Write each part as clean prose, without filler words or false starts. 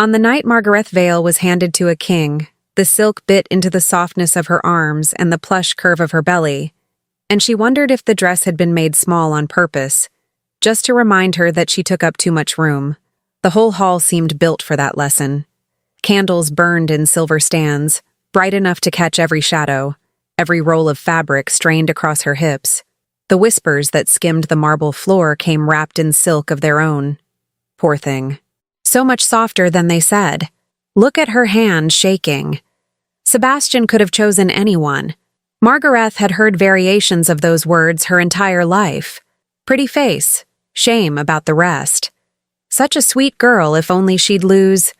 On the night Margaret Vale was handed to a king, the silk bit into the softness of her arms and the plush curve of her belly, and she wondered if the dress had been made small on purpose, just to remind her that she took up too much room. The whole hall seemed built for that lesson. Candles burned in silver stands, bright enough to catch every shadow, every roll of fabric strained across her hips. The whispers that skimmed the marble floor came wrapped in silk of their own. Poor thing. So much softer than they said. Look at her hand shaking. Sebastian could have chosen anyone. Margaret had heard variations of those words her entire life. Pretty face, shame about the rest. Such a sweet girl if only she'd lose.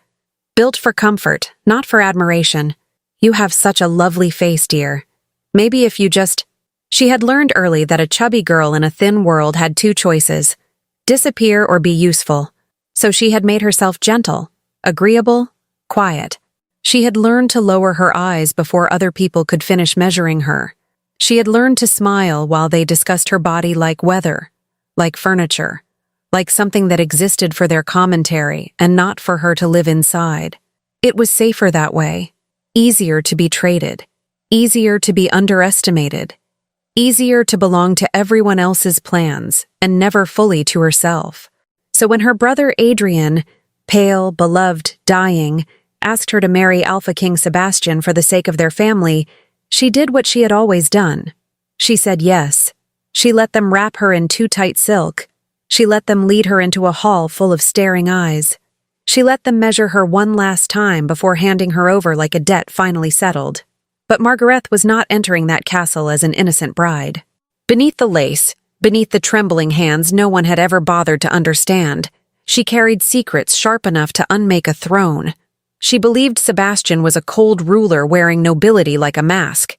Built for comfort, not for admiration. You have such a lovely face, dear. Maybe if you just... She had learned early that a chubby girl in a thin world had two choices: disappear or be useful. So she had made herself gentle, agreeable, quiet. She had learned to lower her eyes before other people could finish measuring her. She had learned to smile while they discussed her body like weather, like furniture, like something that existed for their commentary and not for her to live inside. It was safer that way, easier to be traded, easier to be underestimated, easier to belong to everyone else's plans and never fully to herself. So when her brother Adrian, pale, beloved, dying, asked her to marry Alpha King Sebastian for the sake of their family, she did what she had always done. She said yes. She let them wrap her in too tight silk. She let them lead her into a hall full of staring eyes. She let them measure her one last time before handing her over like a debt finally settled. But Margaret was not entering that castle as an innocent bride. Beneath the lace, beneath the trembling hands no one had ever bothered to understand, she carried secrets sharp enough to unmake a throne. She believed Sebastian was a cold ruler wearing nobility like a mask.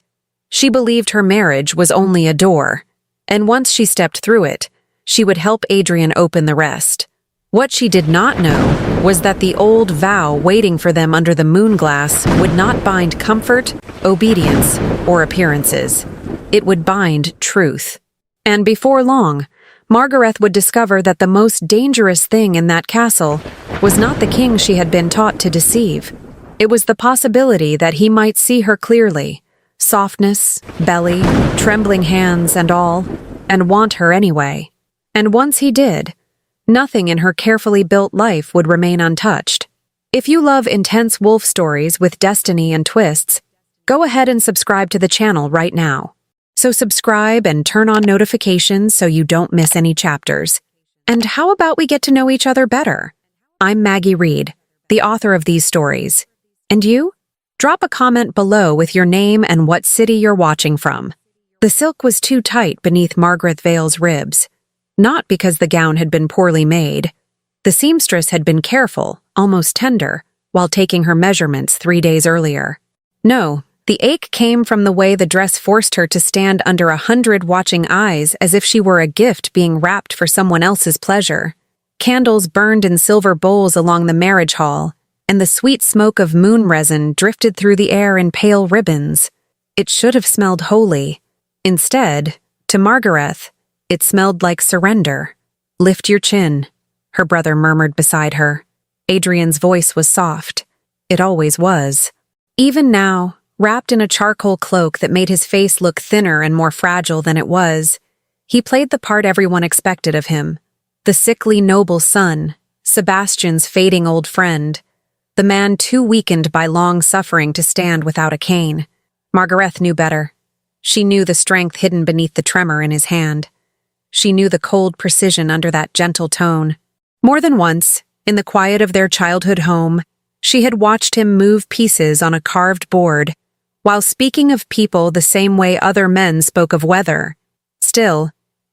She believed her marriage was only a door, and once she stepped through it, she would help Adrian open the rest. What she did not know was that the old vow waiting for them under the moon glass would not bind comfort, obedience, or appearances. It would bind truth. And before long, Margaret would discover that the most dangerous thing in that castle was not the king she had been taught to deceive. It was the possibility that he might see her clearly, softness, belly, trembling hands and all, and want her anyway. And once he did, nothing in her carefully built life would remain untouched. If you love intense wolf stories with destiny and twists, go ahead and subscribe to the channel right now. So subscribe and turn on notifications so you don't miss any chapters. And how about we get to know each other better? I'm Maggie Reed, the author of these stories. And you? Drop a comment below with your name and what city you're watching from. The silk was too tight beneath Margaret Vale's ribs. Not because the gown had been poorly made. The seamstress had been careful, almost tender, while taking her measurements 3 days earlier. No, the ache came from the way the dress forced her to stand under 100 watching eyes as if she were a gift being wrapped for someone else's pleasure. Candles burned in silver bowls along the marriage hall, and the sweet smoke of moon resin drifted through the air in pale ribbons. It should have smelled holy. Instead, to Margaret, it smelled like surrender. "Lift your chin," her brother murmured beside her. Adrian's voice was soft. It always was. Even now, wrapped in a charcoal cloak that made his face look thinner and more fragile than it was, he played the part everyone expected of him. The sickly noble son, Sebastian's fading old friend, the man too weakened by long suffering to stand without a cane. Margaret knew better. She knew the strength hidden beneath the tremor in his hand. She knew the cold precision under that gentle tone. More than once, in the quiet of their childhood home, she had watched him move pieces on a carved board, while speaking of people the same way other men spoke of weather. Still,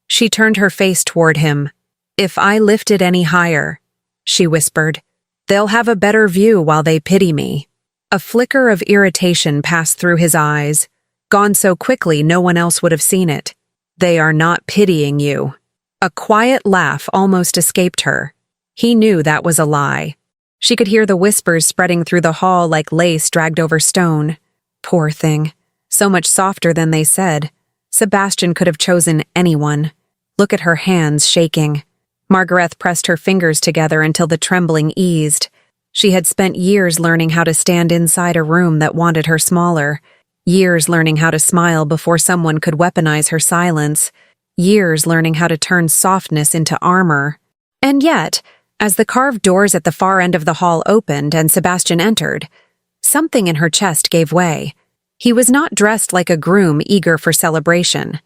she turned her face toward him. "If I lift it any higher," she whispered, "they'll have a better view while they pity me." A flicker of irritation passed through his eyes, gone so quickly no one else would have seen it. "They are not pitying you." A quiet laugh almost escaped her. He knew that was a lie. She could hear the whispers spreading through the hall like lace dragged over stone. Poor thing. So much softer than they said. Sebastian could have chosen anyone. Look at her hands shaking. Margaret pressed her fingers together until the trembling eased. She had spent years learning how to stand inside a room that wanted her smaller, years learning how to smile before someone could weaponize her silence, years learning how to turn softness into armor. And yet, as the carved doors at the far end of the hall opened and Sebastian entered, something in her chest gave way. He was not dressed like a groom eager for celebration.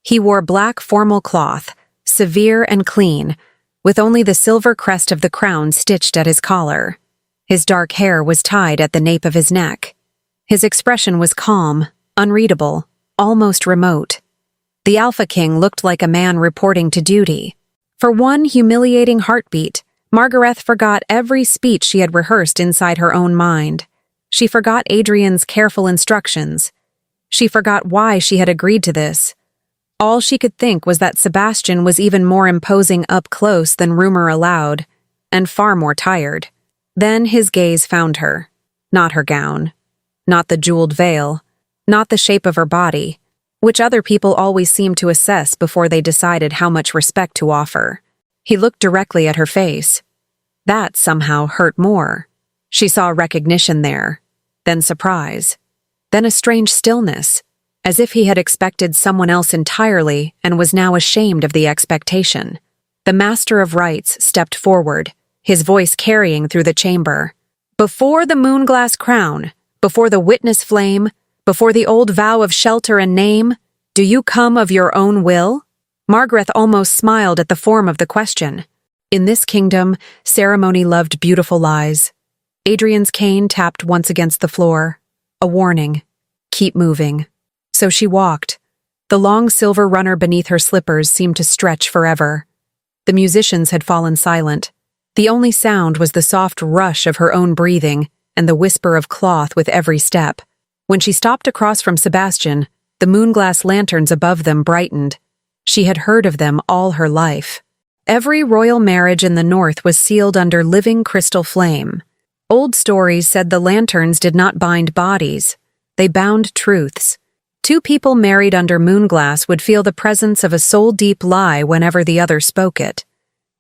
He wore black formal cloth, severe and clean, with only the silver crest of the crown stitched at his collar. His dark hair was tied at the nape of his neck. His expression was calm, unreadable, almost remote. The Alpha King looked like a man reporting to duty. For one humiliating heartbeat, Margaret forgot every speech she had rehearsed inside her own mind. She forgot Adrian's careful instructions. She forgot why she had agreed to this. All she could think was that Sebastian was even more imposing up close than rumor allowed, and far more tired. Then his gaze found her. Not her gown. Not the jeweled veil. Not the shape of her body, which other people always seemed to assess before they decided how much respect to offer. He looked directly at her face. That somehow hurt more. She saw recognition there, then surprise, then a strange stillness, as if he had expected someone else entirely and was now ashamed of the expectation. The Master of Rites stepped forward, his voice carrying through the chamber. Before the moonglass crown, before the witness flame, before the old vow of shelter and name, do you come of your own will? Margaret almost smiled at the form of the question. In this kingdom, ceremony loved beautiful lies. Adrian's cane tapped once against the floor. A warning. Keep moving. So she walked. The long silver runner beneath her slippers seemed to stretch forever. The musicians had fallen silent. The only sound was the soft rush of her own breathing and the whisper of cloth with every step. When she stopped across from Sebastian, the moonglass lanterns above them brightened. She had heard of them all her life. Every royal marriage in the north was sealed under living crystal flame. Old stories said the lanterns did not bind bodies. They bound truths. Two people married under moonglass would feel the presence of a soul-deep lie whenever the other spoke it.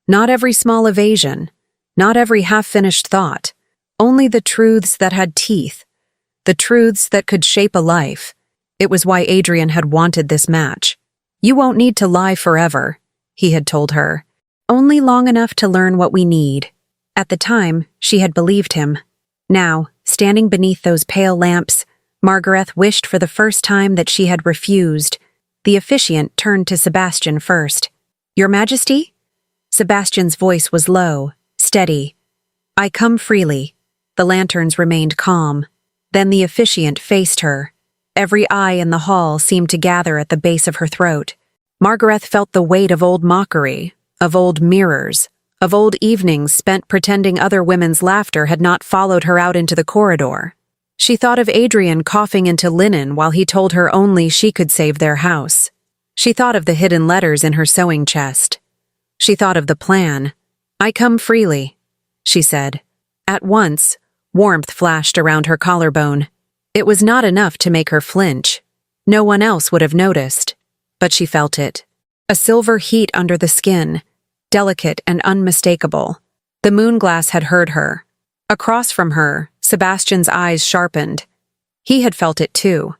Not every small evasion, not every half-finished thought, only the truths that had teeth, the truths that could shape a life. It was why Adrian had wanted this match. You won't need to lie forever, he had told her. Only long enough to learn what we need. At the time, she had believed him. Now, standing beneath those pale lamps, Margaret wished for the first time that she had refused. The officiant turned to Sebastian first. Your Majesty? Sebastian's voice was low, steady. I come freely. The lanterns remained calm. Then the officiant faced her. Every eye in the hall seemed to gather at the base of her throat. Margaret felt the weight of old mockery, of old mirrors, of old evenings spent pretending other women's laughter had not followed her out into the corridor. She thought of Adrian coughing into linen while he told her only she could save their house. She thought of the hidden letters in her sewing chest. She thought of the plan. I come freely, she said. At once, warmth flashed around her collarbone. It was not enough to make her flinch. No one else would have noticed. But she felt it. A silver heat under the skin, delicate and unmistakable. The moonglass had heard her. Across from her, Sebastian's eyes sharpened. He had felt it too.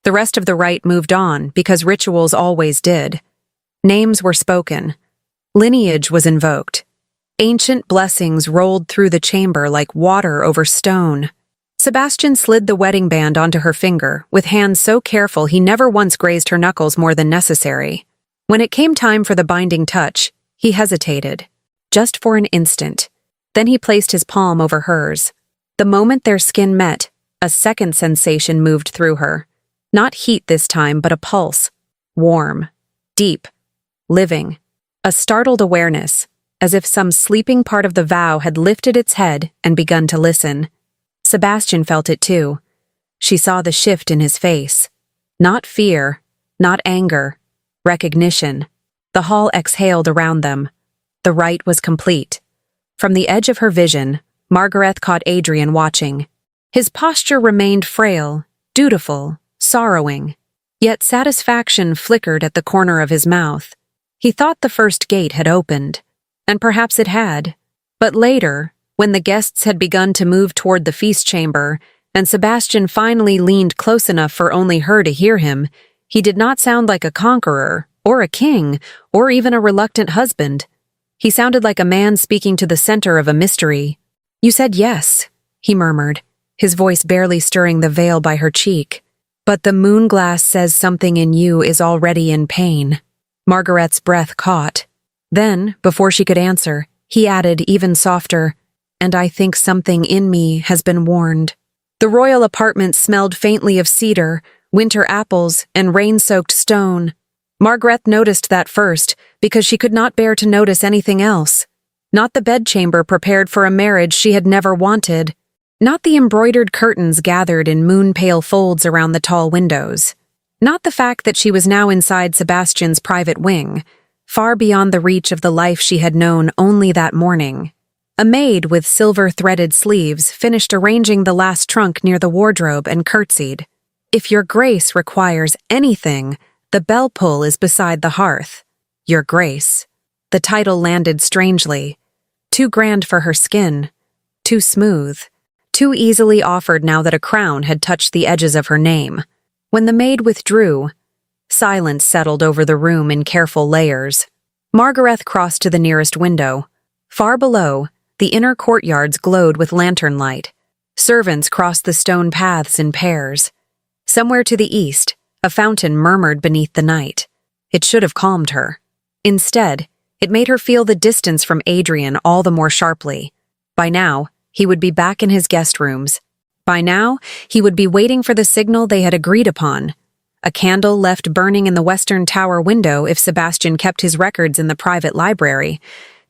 The rest of the rite moved on because rituals always did. Names were spoken. Lineage was invoked. Ancient blessings rolled through the chamber like water over stone. Sebastian slid the wedding band onto her finger, with hands so careful he never once grazed her knuckles more than necessary. When it came time for the binding touch, he hesitated, just for an instant. Then he placed his palm over hers. The moment their skin met, a second sensation moved through her. Not heat this time, but a pulse. Warm, deep, living. A startled awareness, as if some sleeping part of the vow had lifted its head and begun to listen. Sebastian felt it too. She saw the shift in his face. Not fear, not anger, recognition. The hall exhaled around them. The rite was complete. From the edge of her vision, Margaret caught Adrian watching. His posture remained frail, dutiful, sorrowing. Yet satisfaction flickered at the corner of his mouth. He thought the first gate had opened, and perhaps it had. But later, When the guests had begun to move toward the feast chamber, and Sebastian finally leaned close enough for only her to hear him, he did not sound like a conqueror, or a king, or even a reluctant husband. He sounded like a man speaking to the center of a mystery. "You said yes," he murmured, his voice barely stirring the veil by her cheek. "But the moon glass says something in you is already in pain." Margaret's breath caught. Then, before she could answer, he added even softer, "And I think something in me has been warned." The royal apartment smelled faintly of cedar, winter apples, and rain-soaked stone. Margaret noticed that first, because she could not bear to notice anything else. Not the bedchamber prepared for a marriage she had never wanted. Not the embroidered curtains gathered in moon-pale folds around the tall windows. Not the fact that she was now inside Sebastian's private wing, far beyond the reach of the life she had known only that morning. A maid with silver-threaded sleeves finished arranging the last trunk near the wardrobe and curtsied. "If your grace requires anything, the bell pull is beside the hearth. Your grace." The title landed strangely. Too grand for her skin. Too smooth. Too easily offered now that a crown had touched the edges of her name. When the maid withdrew, silence settled over the room in careful layers. Margaret crossed to the nearest window. Far below, the inner courtyards glowed with lantern light. Servants crossed the stone paths in pairs. Somewhere to the east, a fountain murmured beneath the night. It should have calmed her. Instead, it made her feel the distance from Adrian all the more sharply. By now, he would be back in his guest rooms. By now, he would be waiting for the signal they had agreed upon. A candle left burning in the western tower window if Sebastian kept his records in the private library.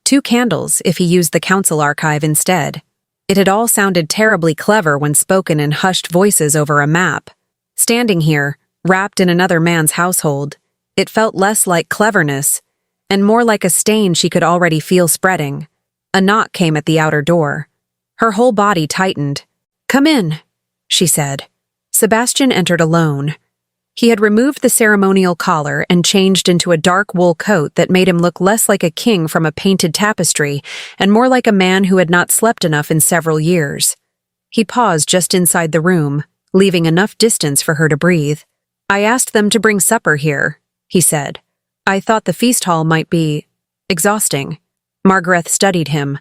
2 candles if he used the council archive instead. It had all sounded terribly clever when spoken in hushed voices over a map. Standing here, wrapped in another man's household, it felt less like cleverness, and more like a stain she could already feel spreading. A knock came at the outer door. Her whole body tightened. "Come in," she said. Sebastian entered alone. He had removed the ceremonial collar and changed into a dark wool coat that made him look less like a king from a painted tapestry and more like a man who had not slept enough in several years. He paused just inside the room, leaving enough distance for her to breathe. "I asked them to bring supper here," he said. "I thought the feast hall might be exhausting." Margaret studied him.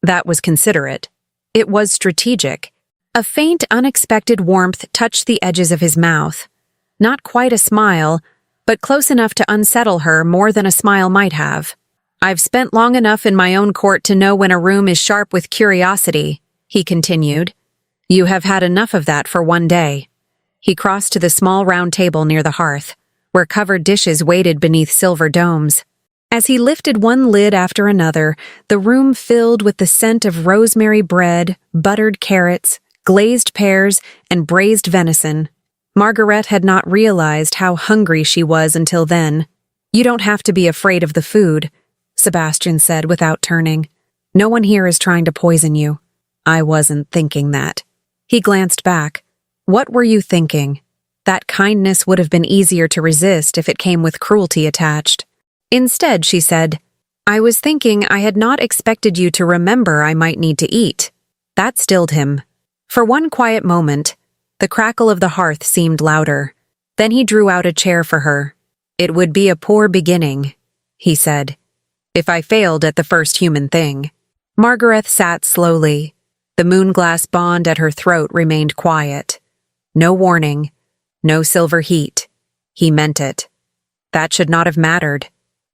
That was considerate. It was strategic. A faint, unexpected warmth touched the edges of his mouth. Not quite a smile, but close enough to unsettle her more than a smile might have. "I've spent long enough in my own court to know when a room is sharp with curiosity," he continued. "You have had enough of that for one day." He crossed to the small round table near the hearth, where covered dishes waited beneath silver domes. As he lifted one lid after another, the room filled with the scent of rosemary bread, buttered carrots, glazed pears, and braised venison. Margaret had not realized how hungry she was until then. "You don't have to be afraid of the food," Sebastian said without turning. "No one here is trying to poison you." "I wasn't thinking that." He glanced back. "What were you thinking?" That kindness would have been easier to resist if it came with cruelty attached. Instead, she said, "I was thinking I had not expected you to remember I might need to eat." That stilled him. For one quiet moment, the crackle of the hearth seemed louder. Then he drew out a chair for her. "It would be a poor beginning," he said, "if I failed at the first human thing." Margaret sat slowly. The moonglass bond at her throat remained quiet. No warning, no silver heat. He meant it. That should not have mattered.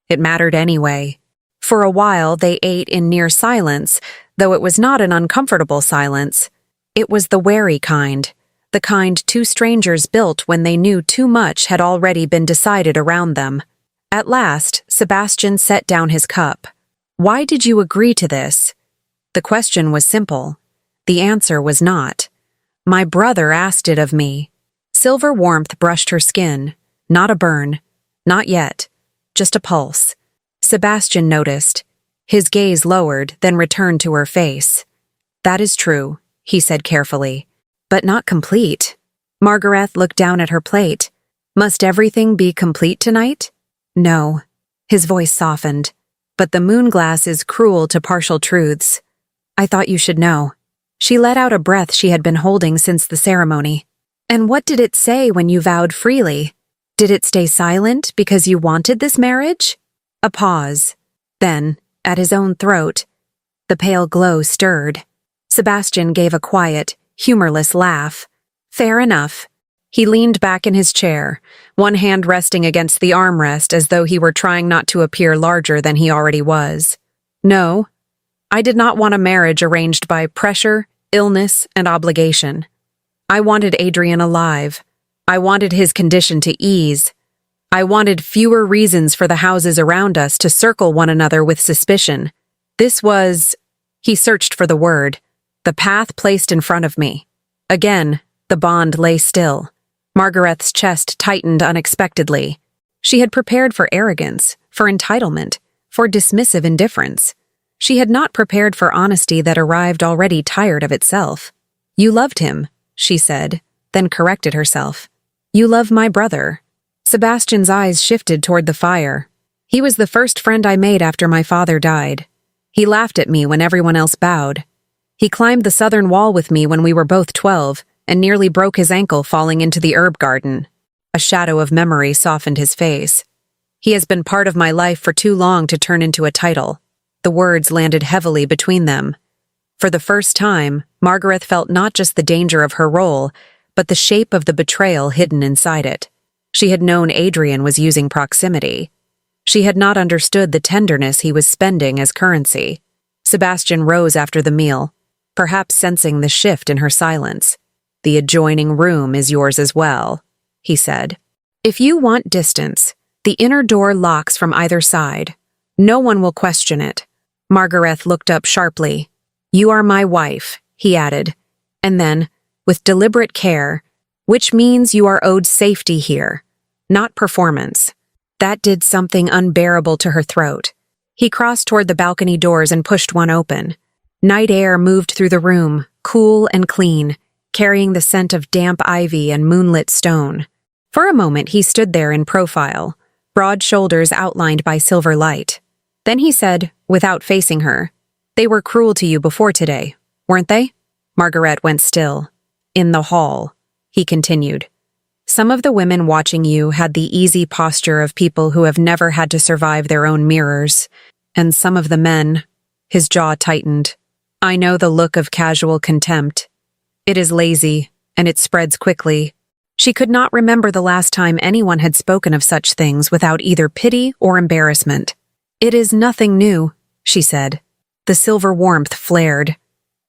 It mattered anyway. For a while they ate in near silence, though it was not an uncomfortable silence. It was the wary kind, the kind two strangers built when they knew too much had already been decided around them. At last, Sebastian set down his cup. "Why did you agree to this?" The question was simple. The answer was not. "My brother asked it of me." Silver warmth brushed her skin. Not a burn. Not yet. Just a pulse. Sebastian noticed. His gaze lowered, then returned to her face. "That is true," he said carefully. "But not complete." Margaret looked down at her plate. "Must everything be complete tonight?" "No." His voice softened. "But the moonglass is cruel to partial truths." I thought you should know." She let out a breath she had been holding since the ceremony. "And what did it say when you vowed freely? Did it stay silent because you wanted this marriage?" A pause. Then, at his own throat, the pale glow stirred. Sebastian gave a quiet, humorless laugh. "Fair enough." He leaned back in his chair, one hand resting against the armrest as though he were trying not to appear larger than he already was. "No, I did not want a marriage arranged by pressure, illness, and obligation. I wanted Adrian alive. I wanted his condition to ease. I wanted fewer reasons for the houses around us to circle one another with suspicion. This was—" he searched for the word, "the path placed in front of me." Again, the bond lay still. Margaret's chest tightened unexpectedly. She had prepared for arrogance, for entitlement, for dismissive indifference. She had not prepared for honesty that arrived already tired of itself. "You loved him," she said, then corrected herself. "You love my brother." Sebastian's eyes shifted toward the fire. "He was the first friend I made after my father died. He laughed at me when everyone else bowed. He climbed the southern wall with me when we were both 12 and nearly broke his ankle falling into the herb garden." A shadow of memory softened his face. "He has been part of my life for too long to turn into a title." The words landed heavily between them. For the first time, Margaret felt not just the danger of her role, but the shape of the betrayal hidden inside it. She had known Adrian was using proximity. She had not understood the tenderness he was spending as currency. Sebastian rose after the meal, perhaps sensing the shift in her silence. "The adjoining room is yours as well," he said. "If you want distance, the inner door locks from either side. No one will question it." Margaret looked up sharply. "You are my wife," he added, and then, with deliberate care, "which means you are owed safety here, not performance." That did something unbearable to her throat. He crossed toward the balcony doors and pushed one open. Night air moved through the room, cool and clean, carrying the scent of damp ivy and moonlit stone. For a moment he stood there in profile, broad shoulders outlined by silver light. Then he said, without facing her, "They were cruel to you before today, weren't they?" Margaret went still. "In the hall," he continued. "Some of the women watching you had the easy posture of people who have never had to survive their own mirrors, and some of the men—" his jaw tightened. "I know the look of casual contempt. It is lazy, and it spreads quickly." She could not remember the last time anyone had spoken of such things without either pity or embarrassment. "It is nothing new," she said. The silver warmth flared.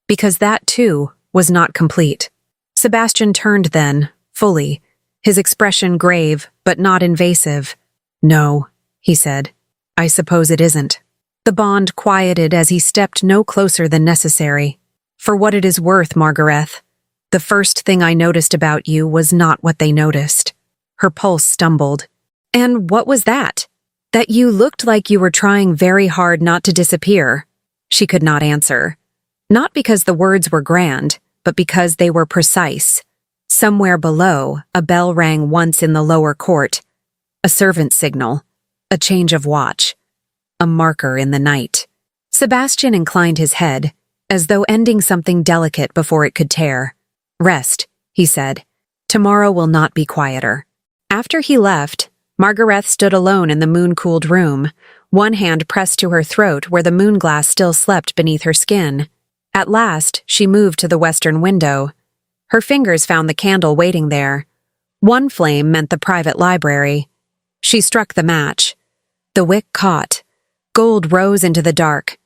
Because that, too, was not complete. Sebastian turned then, fully, his expression grave but not invasive. "No," he said. "I suppose it isn't." The bond quieted as he stepped no closer than necessary. "For what it is worth, Margaret, the first thing I noticed about you was not what they noticed." Her pulse stumbled. "And what was that?" "That you looked like you were trying very hard not to disappear." She could not answer. Not because the words were grand, but because they were precise. Somewhere below, a bell rang once in the lower court. A servant's signal. A change of watch. A marker in the night. Sebastian inclined his head, as though ending something delicate before it could tear. "Rest," he said. "Tomorrow will not be quieter." After he left, Margaret stood alone in the moon-cooled room, one hand pressed to her throat where the moonglass still slept beneath her skin. At last, she moved to the western window. Her fingers found the candle waiting there. One flame meant the private library. She struck the match. The wick caught. Gold rose into the dark.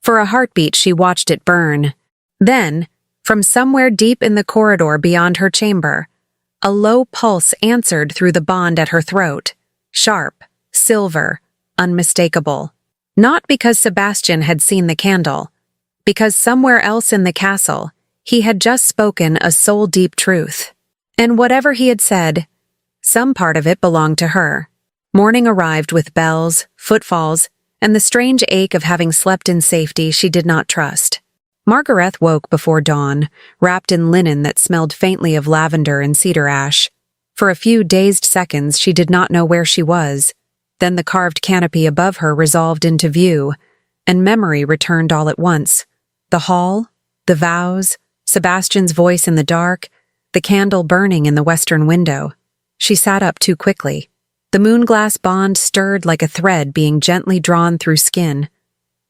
For a heartbeat, she watched it burn. Then, from somewhere deep in the corridor beyond her chamber, a low pulse answered through the bond at her throat. Sharp, silver, unmistakable. Not because Sebastian had seen the candle, because somewhere else in the castle, he had just spoken a soul-deep truth. And whatever he had said, some part of it belonged to her. Morning arrived with bells, footfalls, and the strange ache of having slept in safety she did not trust. Margaret woke before dawn, wrapped in linen that smelled faintly of lavender and cedar ash. For a few dazed seconds she did not know where she was. Then the carved canopy above her resolved into view, and memory returned all at once. The hall, the vows, Sebastian's voice in the dark, the candle burning in the western window. She sat up too quickly. The moonglass bond stirred like a thread being gently drawn through skin.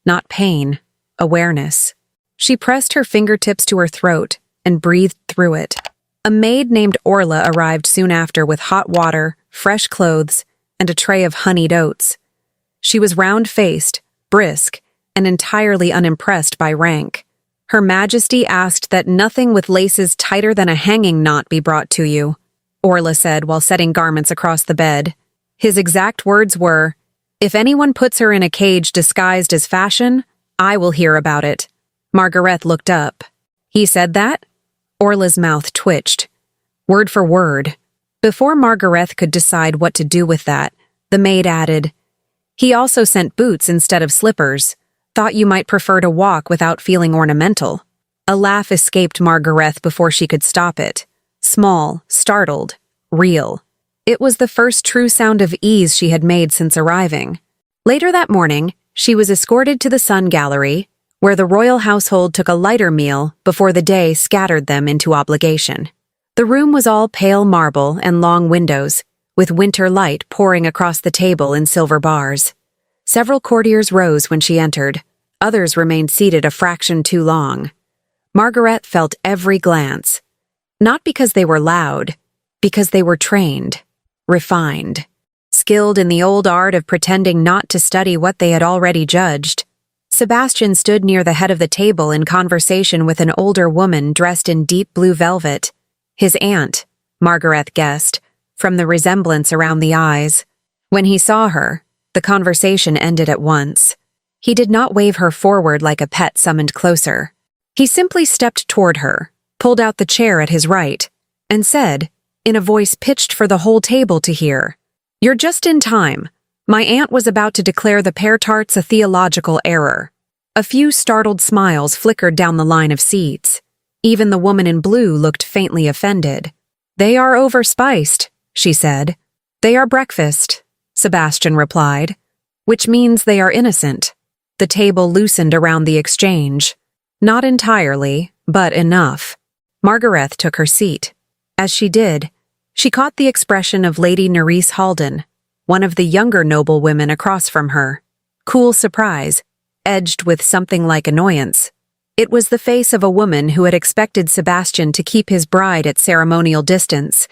Not pain, awareness. She pressed her fingertips to her throat and breathed through it. A maid named Orla arrived soon after with hot water, fresh clothes, and a tray of honeyed oats. She was round-faced, brisk, and entirely unimpressed by rank. Her Majesty asked that nothing with laces tighter than a hanging knot be brought to you, Orla said while setting garments across the bed. His exact words were, "If anyone puts her in a cage disguised as fashion, I will hear about it." Margaret looked up. "He said that?" Orla's mouth twitched. Word for word. Before Margaret could decide what to do with that, the maid added, "He also sent boots instead of slippers. Thought you might prefer to walk without feeling ornamental." A laugh escaped Margaret before she could stop it. Small, startled, real. It was the first true sound of ease she had made since arriving. Later that morning, she was escorted to the Sun Gallery, where the royal household took a lighter meal before the day scattered them into obligation. The room was all pale marble and long windows, with winter light pouring across the table in silver bars. Several courtiers rose when she entered. Others remained seated a fraction too long. Margaret felt every glance. Not because they were loud, because they were trained, refined, skilled in the old art of pretending not to study what they had already judged. Sebastian stood near the head of the table in conversation with an older woman dressed in deep blue velvet. His aunt, Margaret guessed, from the resemblance around the eyes. When he saw her, the conversation ended at once. He did not wave her forward like a pet summoned closer. He simply stepped toward her, pulled out the chair at his right, and said, in a voice pitched for the whole table to hear, "You're just in time. My aunt was about to declare the pear tarts a theological error." A few startled smiles flickered down the line of seats. Even the woman in blue looked faintly offended. "They are overspiced," she said. "They are breakfast," Sebastian replied, "which means they are innocent." The table loosened around the exchange. Not entirely, but enough. Margaret took her seat. As she did, she caught the expression of Lady Nerys Halden, one of the younger noblewomen across from her. Cool surprise, edged with something like annoyance. It was the face of a woman who had expected Sebastian to keep his bride at ceremonial distance.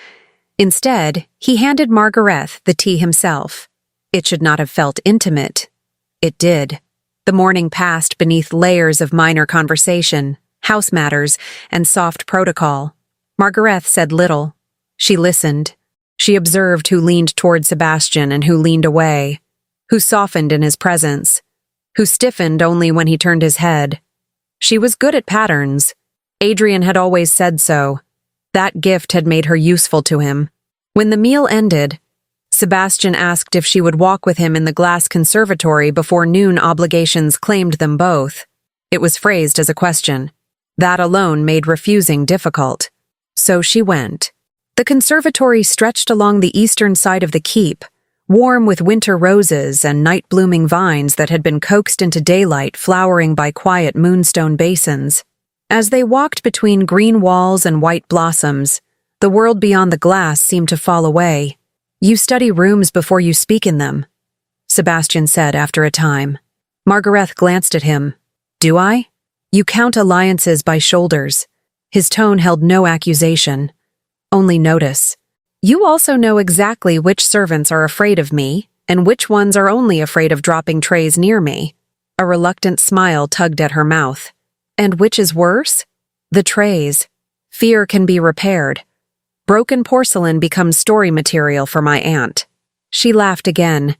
Instead, he handed Margaret the tea himself. It should not have felt intimate. It did. The morning passed beneath layers of minor conversation, house matters, and soft protocol. Margaret said little. She listened. She observed who leaned toward Sebastian and who leaned away, who softened in his presence, who stiffened only when he turned his head. She was good at patterns. Adrian had always said so. That gift had made her useful to him. When the meal ended, Sebastian asked if she would walk with him in the glass conservatory before noon obligations claimed them both. It was phrased as a question. That alone made refusing difficult. So she went. The conservatory stretched along the eastern side of the keep, warm with winter roses and night-blooming vines that had been coaxed into daylight flowering by quiet moonstone basins. As they walked between green walls and white blossoms, the world beyond the glass seemed to fall away. "You study rooms before you speak in them," Sebastian said after a time. Margaret glanced at him. "Do I? You count alliances by shoulders." His tone held no accusation, only notice. "You also know exactly which servants are afraid of me and which ones are only afraid of dropping trays near me." A reluctant smile tugged at her mouth. "And which is worse? The trays. Fear can be repaired. Broken porcelain becomes story material for my aunt." She laughed again,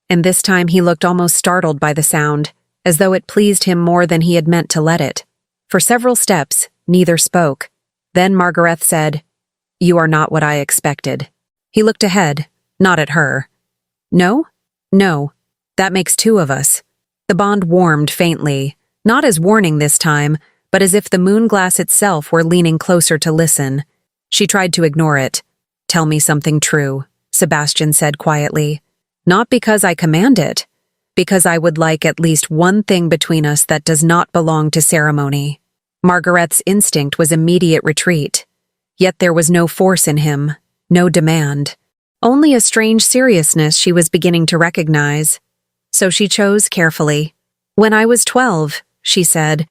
and this time he looked almost startled by the sound, as though it pleased him more than he had meant to let it. For several steps, neither spoke. Then Margaret said, "You are not what I expected." He looked ahead, not at her. "No? No. That makes two of us." The bond warmed faintly, not as warning this time, but as if the moonglass itself were leaning closer to listen. She tried to ignore it. "Tell me something true," Sebastian said quietly. "Not because I command it, Because I would like at least one thing between us that does not belong to ceremony. Margaret's instinct was immediate retreat. Yet there was no force in him, no demand. Only a strange seriousness she was beginning to recognize. So she chose carefully. When I was 12, she said,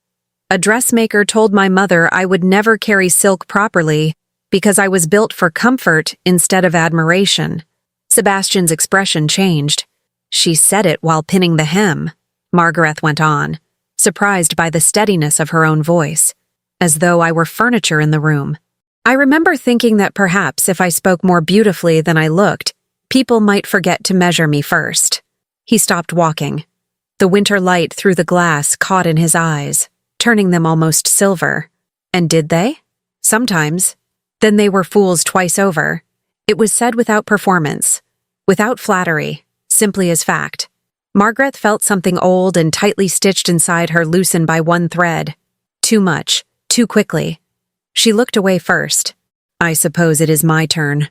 a dressmaker told my mother I would never carry silk properly because I was built for comfort instead of admiration. Sebastian's expression changed. She said it while pinning the hem, Margaret went on, surprised by the steadiness of her own voice, as though I were furniture in the room. I remember thinking that perhaps if I spoke more beautifully than I looked, people might forget to measure me first. He stopped walking. The winter light through the glass caught in his eyes, turning them almost silver. And did they? Sometimes. Then they were fools twice over. It was said without performance, without flattery, simply as fact. Margaret felt something old and tightly stitched inside her loosen by one thread. Too much, too quickly. She looked away first. I suppose it is my turn,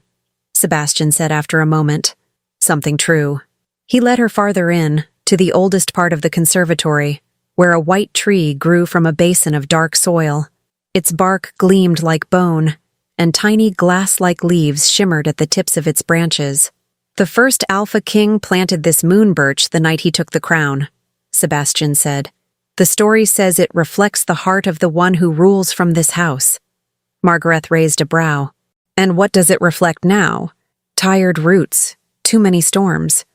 Sebastian said after a moment. Something true. He led her farther in, to the oldest part of the conservatory, where a white tree grew from a basin of dark soil. Its bark gleamed like bone, and tiny glass-like leaves shimmered at the tips of its branches. The first Alpha King planted this moon birch the night he took the crown, Sebastian said. The story says it reflects the heart of the one who rules from this house. Margaret raised a brow. And what does it reflect now? Tired roots, too many storms.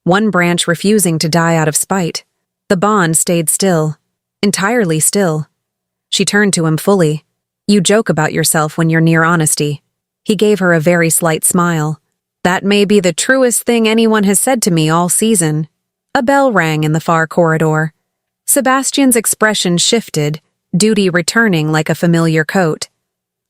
One branch refusing to die out of spite. The bond stayed still, entirely still. She turned to him fully. You joke about yourself when you're near honesty. He gave her a very slight smile. That may be the truest thing anyone has said to me all season. A bell rang in the far corridor. Sebastian's expression shifted, duty returning like a familiar coat.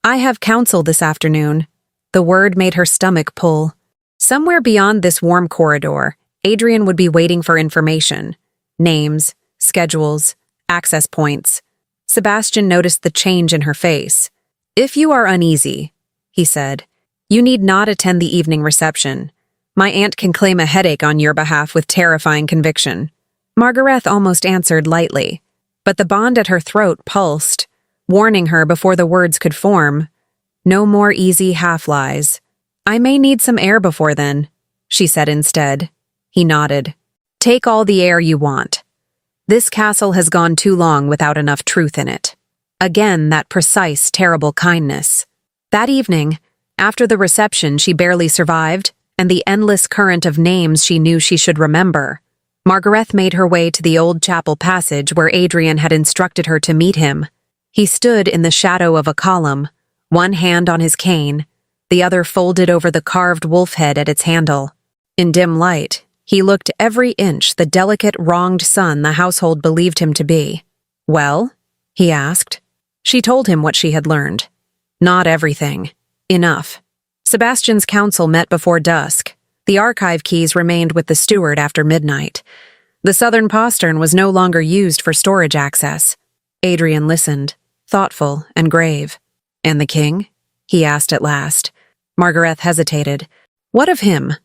I have counsel this afternoon. The word made her stomach pull. Somewhere beyond this warm corridor, Adrian would be waiting for information. Names, schedules, access points. Sebastian noticed the change in her face. If you are uneasy, he said, you need not attend the evening reception. My aunt can claim a headache on your behalf with terrifying conviction. Margaret almost answered lightly, but the bond at her throat pulsed, warning her before the words could form. No more easy half-lies. I may need some air before then, she said instead. He nodded. Take all the air you want. This castle has gone too long without enough truth in it. Again, that precise, terrible kindness. That evening, after the reception she barely survived, and the endless current of names she knew she should remember, Margaret made her way to the old chapel passage where Adrian had instructed her to meet him. He stood in the shadow of a column, one hand on his cane, the other folded over the carved wolf head at its handle. In dim light, he looked every inch the delicate, wronged son the household believed him to be. Well? He asked. She told him what she had learned. Not everything. Enough. Sebastian's council met before dusk. The archive keys remained with the steward after midnight. The southern postern was no longer used for storage access. Adrian listened, thoughtful and grave. And the king? He asked at last. Margaret hesitated. What of him?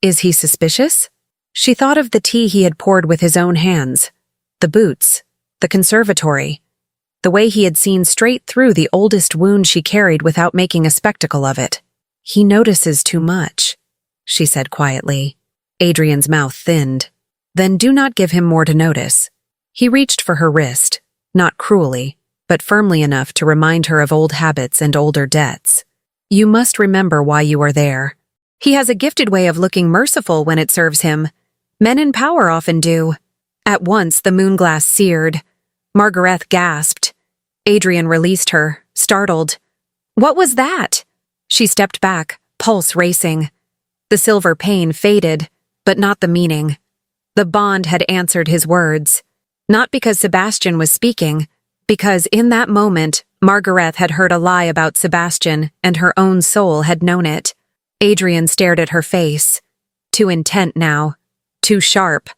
Is he suspicious? She thought of the tea he had poured with his own hands, the boots, the conservatory, the way he had seen straight through the oldest wound she carried without making a spectacle of it. He notices too much, she said quietly. Adrian's mouth thinned. Then do not give him more to notice. He reached for her wrist, not cruelly, but firmly enough to remind her of old habits and older debts. You must remember why you are there. He has a gifted way of looking merciful when it serves him. Men in power often do. At once the moonglass seared. Margaret gasped. Adrian released her, startled. What was that? She stepped back, pulse racing. The silver pain faded, but not the meaning. The bond had answered his words. Not because Sebastian was speaking, because in that moment, Margaret had heard a lie about Sebastian and her own soul had known it. Adrian stared at her face. Too intent now. Too sharp.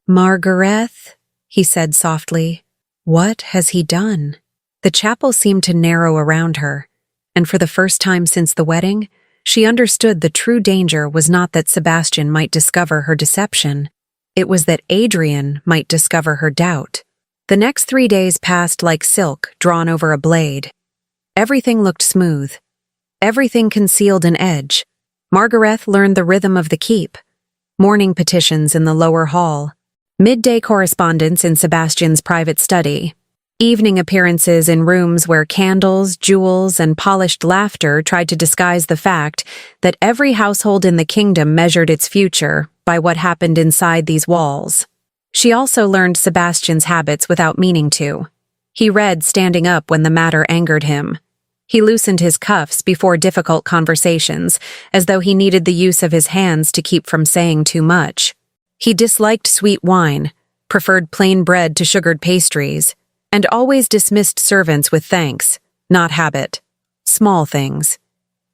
Margaret, he said softly. What has he done? The chapel seemed to narrow around her, and for the first time since the wedding, she understood the true danger was not that Sebastian might discover her deception. It was that Adrian might discover her doubt. The next 3 days passed like silk drawn over a blade. Everything looked smooth. Everything concealed an edge. Margaret learned the rhythm of the keep. Morning petitions in the lower hall. Midday correspondence in Sebastian's private study. Evening appearances in rooms where candles, jewels, and polished laughter tried to disguise the fact that every household in the kingdom measured its future by what happened inside these walls. She also learned Sebastian's habits without meaning to. He read standing up when the matter angered him. He loosened his cuffs before difficult conversations, as though he needed the use of his hands to keep from saying too much. He disliked sweet wine, preferred plain bread to sugared pastries, and always dismissed servants with thanks, not habit. Small things.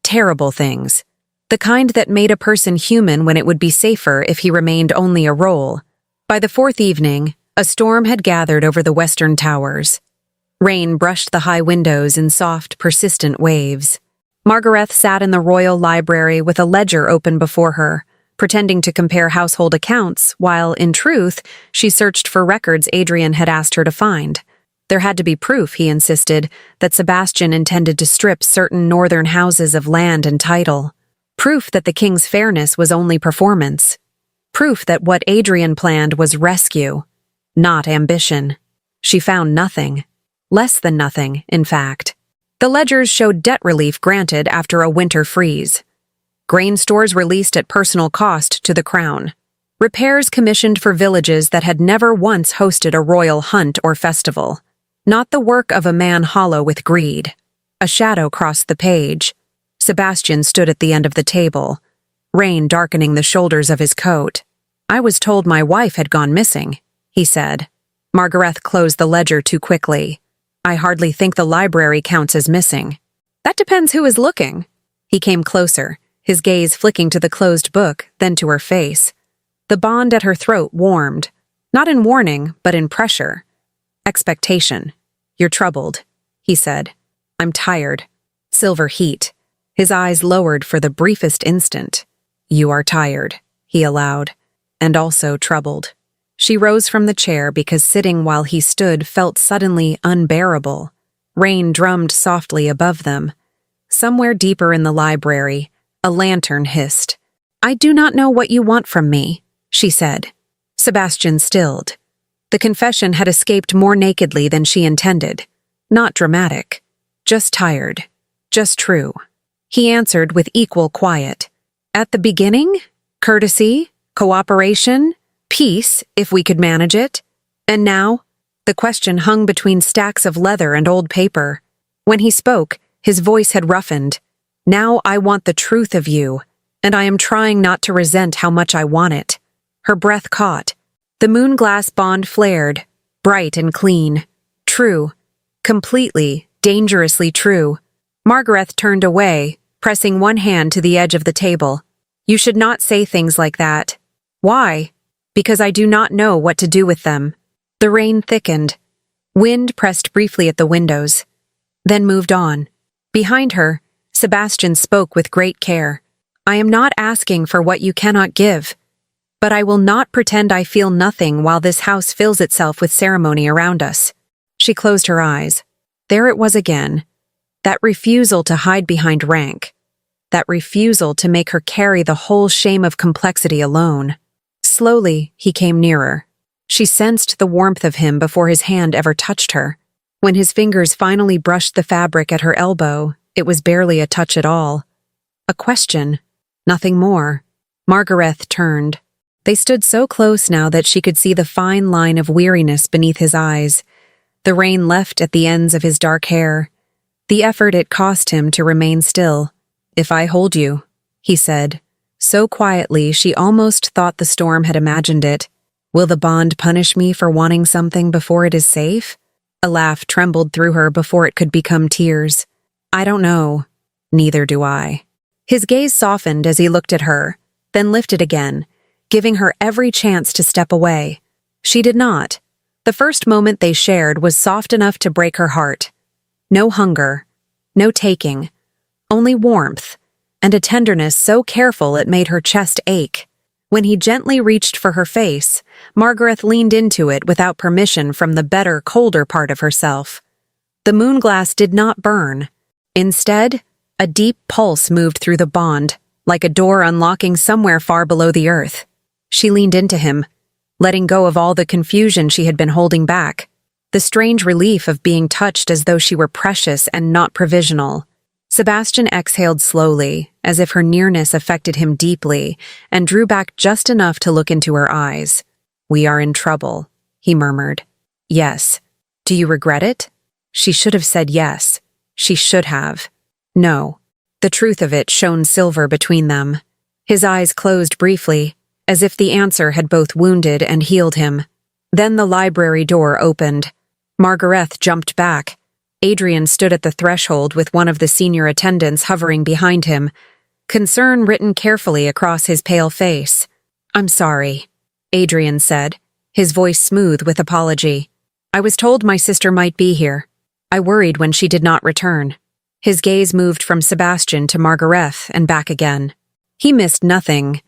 Terrible things. The kind that made a person human when it would be safer if he remained only a role. By the 4th evening, a storm had gathered over the western towers. Rain brushed the high windows in soft, persistent waves. Margaret sat in the royal library with a ledger open before her, pretending to compare household accounts while, in truth, she searched for records Adrian had asked her to find. There had to be proof, he insisted, that Sebastian intended to strip certain northern houses of land and title. Proof that the king's fairness was only performance. Proof that what Adrian planned was rescue, not ambition. She found nothing. Less than nothing, in fact. The ledgers showed debt relief granted after a winter freeze. Grain stores released at personal cost to the crown. Repairs commissioned for villages that had never once hosted a royal hunt or festival. Not the work of a man hollow with greed. A shadow crossed the page. Sebastian stood at the end of the table, rain darkening the shoulders of his coat. "I was told my wife had gone missing," he said. Margaret closed the ledger too quickly. "I hardly think the library counts as missing." "That depends who is looking." He came closer, his gaze flicking to the closed book, then to her face. The bond at her throat warmed, not in warning, but in pressure. Expectation. "You're troubled," he said. "I'm tired." Silver heat. His eyes lowered for the briefest instant. "You are tired," he allowed, "and also troubled." She rose from the chair because sitting while he stood felt suddenly unbearable. Rain drummed softly above them. Somewhere deeper in the library, a lantern hissed. "I do not know what you want from me," she said. Sebastian stilled. The confession had escaped more nakedly than she intended. Not dramatic. Just tired. Just true. He answered with equal quiet. "At the beginning? Courtesy? Cooperation? Peace, if we could manage it? And now?" The question hung between stacks of leather and old paper. When he spoke, his voice had roughened. "Now I want the truth of you, and I am trying not to resent how much I want it." Her breath caught. The moonglass bond flared, bright and clean. True. Completely, dangerously true. Margaret turned away, pressing one hand to the edge of the table. "You should not say things like that." "Why?" "Because I do not know what to do with them." The rain thickened. Wind pressed briefly at the windows, then moved on. Behind her, Sebastian spoke with great care. "I am not asking for what you cannot give. But I will not pretend I feel nothing while this house fills itself with ceremony around us." She closed her eyes. There it was again. That refusal to hide behind rank. That refusal to make her carry the whole shame of complexity alone. Slowly, he came nearer. She sensed the warmth of him before his hand ever touched her. When his fingers finally brushed the fabric at her elbow, it was barely a touch at all. A question. Nothing more. Margaret turned. They stood so close now that she could see the fine line of weariness beneath his eyes. The rain left at the ends of his dark hair. The effort it cost him to remain still. "If I hold you," he said, so quietly she almost thought the storm had imagined it. "Will the bond punish me for wanting something before it is safe?" A laugh trembled through her before it could become tears. "I don't know. Neither do I." His gaze softened as he looked at her, then lifted again, giving her every chance to step away. She did not. The first moment they shared was soft enough to break her heart. No hunger, no taking, only warmth, and a tenderness so careful it made her chest ache. When he gently reached for her face, Margaret leaned into it without permission from the better, colder part of herself. The moonglass did not burn. Instead, a deep pulse moved through the bond, like a door unlocking somewhere far below the earth. She leaned into him, letting go of all the confusion she had been holding back, the strange relief of being touched as though she were precious and not provisional. Sebastian exhaled slowly, as if her nearness affected him deeply, and drew back just enough to look into her eyes. "We are in trouble," he murmured. "Yes. Do you regret it?" She should have said yes. She should have. No. The truth of it shone silver between them. His eyes closed briefly, as if the answer had both wounded and healed him. Then the library door opened. Margaret jumped back. Adrian stood at the threshold with one of the senior attendants hovering behind him, concern written carefully across his pale face. "I'm sorry," Adrian said, his voice smooth with apology. "I was told my sister might be here. I worried when she did not return." His gaze moved from Sebastian to Margaret and back again. He missed nothing.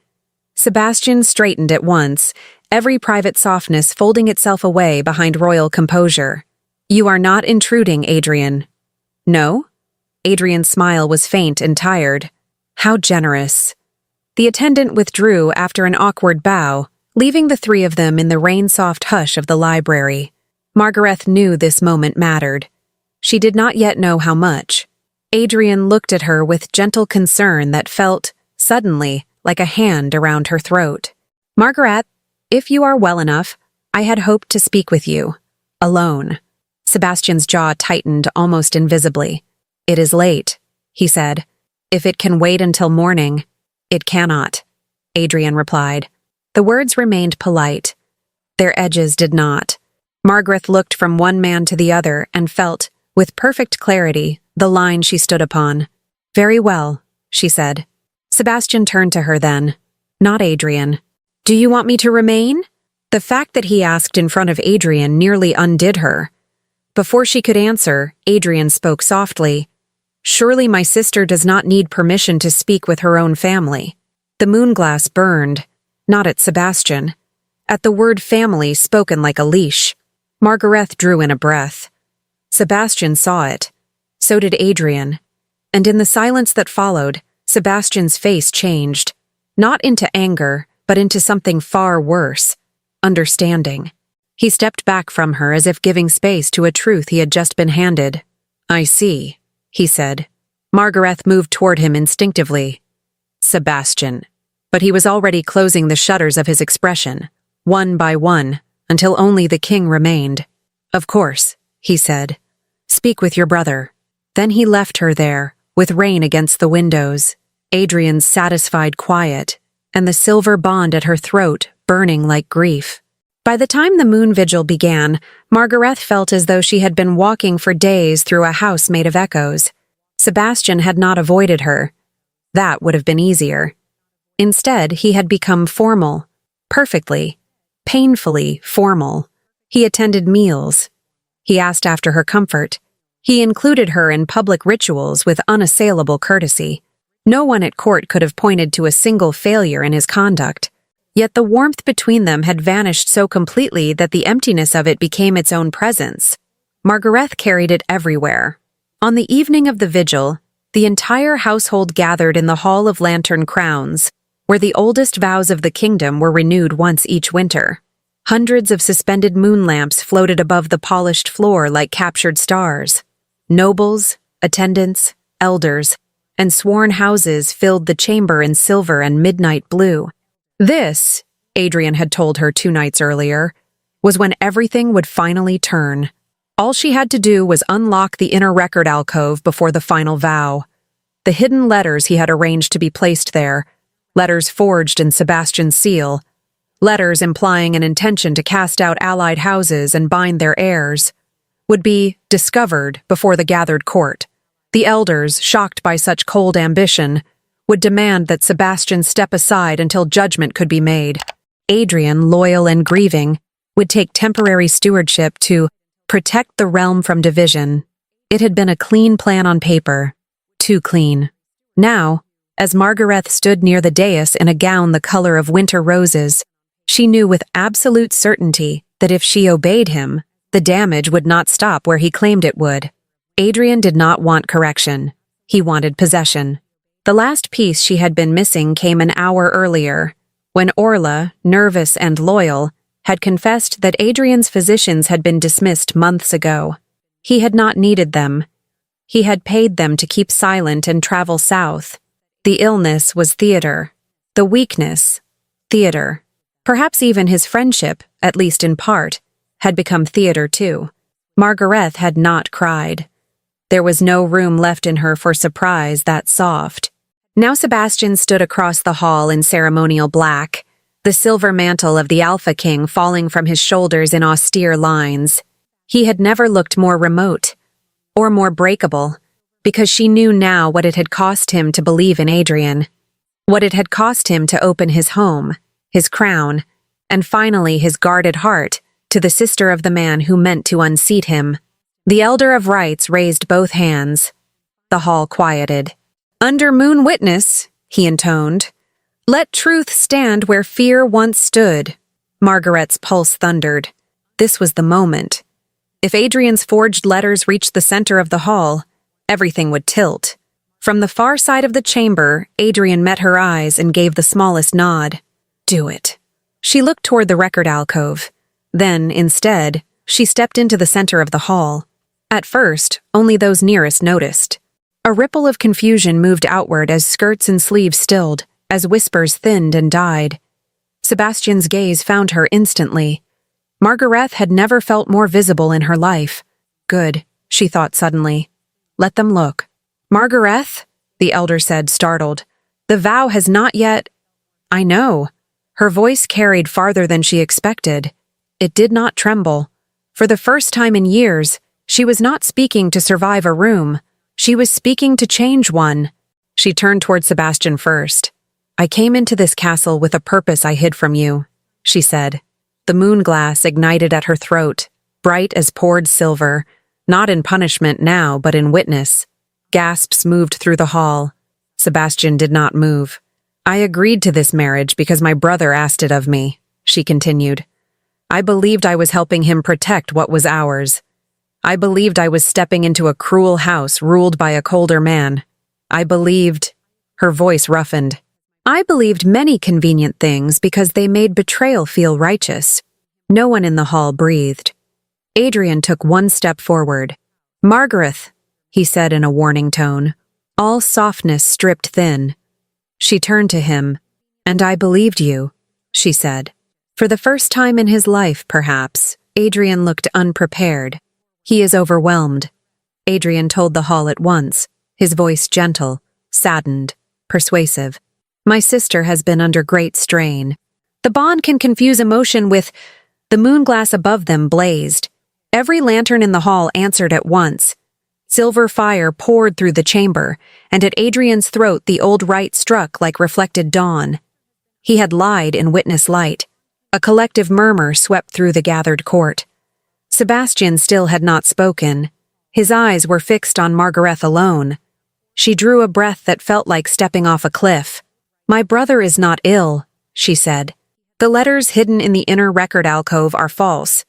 Sebastian straightened at once, every private softness folding itself away behind royal composure. "You are not intruding, Adrian." "No?" Adrian's smile was faint and tired. "How generous." The attendant withdrew after an awkward bow, leaving the three of them in the rain-soft hush of the library. Margaret knew this moment mattered. She did not yet know how much. Adrian looked at her with gentle concern that felt, suddenly, like a hand around her throat. "Margaret, if you are well enough, I had hoped to speak with you. Alone." Sebastian's jaw tightened almost invisibly. "It is late," he said. "If it can wait until morning." "It cannot," Adrian replied. The words remained polite. Their edges did not. Margaret looked from one man to the other and felt, with perfect clarity, the line she stood upon. "Very well," she said. Sebastian turned to her then. "Not Adrian. Do you want me to remain?" The fact that he asked in front of Adrian nearly undid her. Before she could answer, Adrian spoke softly. "Surely my sister does not need permission to speak with her own family." The moonglass burned, not at Sebastian. At the word family spoken like a leash. Margaret drew in a breath. Sebastian saw it. So did Adrian. And in the silence that followed, Sebastian's face changed. Not into anger, but into something far worse. Understanding. He stepped back from her as if giving space to a truth he had just been handed. "I see," he said. Margaret moved toward him instinctively. "Sebastian." But he was already closing the shutters of his expression, one by one, until only the king remained. "Of course," he said. "Speak with your brother." Then he left her there, with rain against the windows, Adrian's satisfied quiet, and the silver bond at her throat burning like grief. By the time the moon vigil began, Margaret felt as though she had been walking for days through a house made of echoes. Sebastian had not avoided her. That would have been easier. Instead, he had become formal. Perfectly, painfully formal. He attended meals. He asked after her comfort. He included her in public rituals with unassailable courtesy. No one at court could have pointed to a single failure in his conduct. Yet the warmth between them had vanished so completely that the emptiness of it became its own presence. Margaret carried it everywhere. On the evening of the vigil, the entire household gathered in the Hall of Lantern Crowns, where the oldest vows of the kingdom were renewed once each winter. Hundreds of suspended moon lamps floated above the polished floor like captured stars. Nobles, attendants, elders, and sworn houses filled the chamber in silver and midnight blue. This, Adrian had told her 2 nights earlier, was when everything would finally turn. All she had to do was unlock the inner record alcove before the final vow. The hidden letters he had arranged to be placed there, letters forged in Sebastian's seal, letters implying an intention to cast out allied houses and bind their heirs, would be discovered before the gathered court. The elders, shocked by such cold ambition, would demand that Sebastian step aside until judgment could be made. Adrian, loyal and grieving, would take temporary stewardship to protect the realm from division. It had been a clean plan on paper. Too clean. Now, As Margaret stood near the dais in a gown the color of winter roses, she knew with absolute certainty that if she obeyed him, the damage would not stop where he claimed it would. Adrian did not want correction. He wanted possession. The last piece she had been missing came an hour earlier, when Orla, nervous and loyal, had confessed that Adrian's physicians had been dismissed months ago. He had not needed them. He had paid them to keep silent and travel south. The illness was theater. The weakness, theater. Perhaps even his friendship, at least in part, had become theater too. Margaret had not cried. There was no room left in her for surprise that soft. Now Sebastian stood across the hall in ceremonial black, the silver mantle of the Alpha King falling from his shoulders in austere lines. He had never looked more remote, or more breakable, because she knew now what it had cost him to believe in Adrian, what it had cost him to open his home, his crown, and finally his guarded heart to the sister of the man who meant to unseat him. The Elder of Rights raised both hands. The hall quieted. "Under moon witness," he intoned, "let truth stand where fear once stood." Margaret's pulse thundered. This was the moment. If Adrian's forged letters reached the center of the hall, everything would tilt. From the far side of the chamber, Adrian met her eyes and gave the smallest nod. "Do it." She looked toward the record alcove. Then, instead, she stepped into the center of the hall. At first, only those nearest noticed. A ripple of confusion moved outward as skirts and sleeves stilled, as whispers thinned and died. Sebastian's gaze found her instantly. Margaret had never felt more visible in her life. Good, she thought suddenly. Let them look. "Margaret," the elder said, startled. "The vow has not yet—" "I know." Her voice carried farther than she expected. It did not tremble. For the first time in years, she was not speaking to survive a room. She was speaking to change one. She turned toward Sebastian first. "I came into this castle with a purpose I hid from you," she said. The moon glass ignited at her throat, bright as poured silver, not in punishment now, but in witness. Gasps moved through the hall. Sebastian did not move. "I agreed to this marriage because my brother asked it of me," she continued. "I believed I was helping him protect what was ours. I believed I was stepping into a cruel house ruled by a colder man. I believed—" Her voice roughened. "I believed many convenient things because they made betrayal feel righteous." No one in the hall breathed. Adrian took one step forward. "Margaret," he said in a warning tone, all softness stripped thin. She turned to him. "And I believed you," she said. For the first time in his life, perhaps, Adrian looked unprepared. "He is overwhelmed," Adrian told the hall at once, his voice gentle, saddened, persuasive. "My sister has been under great strain. The bond can confuse emotion with—" The moon glass above them blazed. Every lantern in the hall answered at once. Silver fire poured through the chamber, and at Adrian's throat the old rite struck like reflected dawn. He had lied in witness light. A collective murmur swept through the gathered court. Sebastian still had not spoken. His eyes were fixed on Margaret alone. She drew a breath that felt like stepping off a cliff. "My brother is not ill," she said. "The letters hidden in the inner record alcove are false.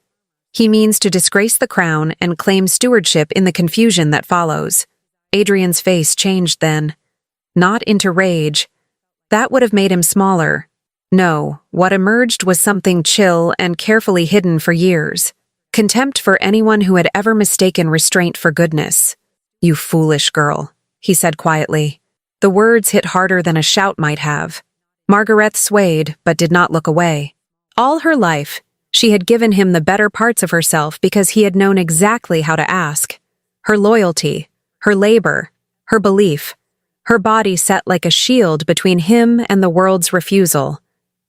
He means to disgrace the crown and claim stewardship in the confusion that follows." Adrian's face changed then. Not into rage. That would have made him smaller. No, what emerged was something chill and carefully hidden for years. Contempt for anyone who had ever mistaken restraint for goodness. "You foolish girl," he said quietly. The words hit harder than a shout might have. Margaret swayed, but did not look away. All her life, she had given him the better parts of herself because he had known exactly how to ask. Her loyalty, her labor, her belief. Her body set like a shield between him and the world's refusal.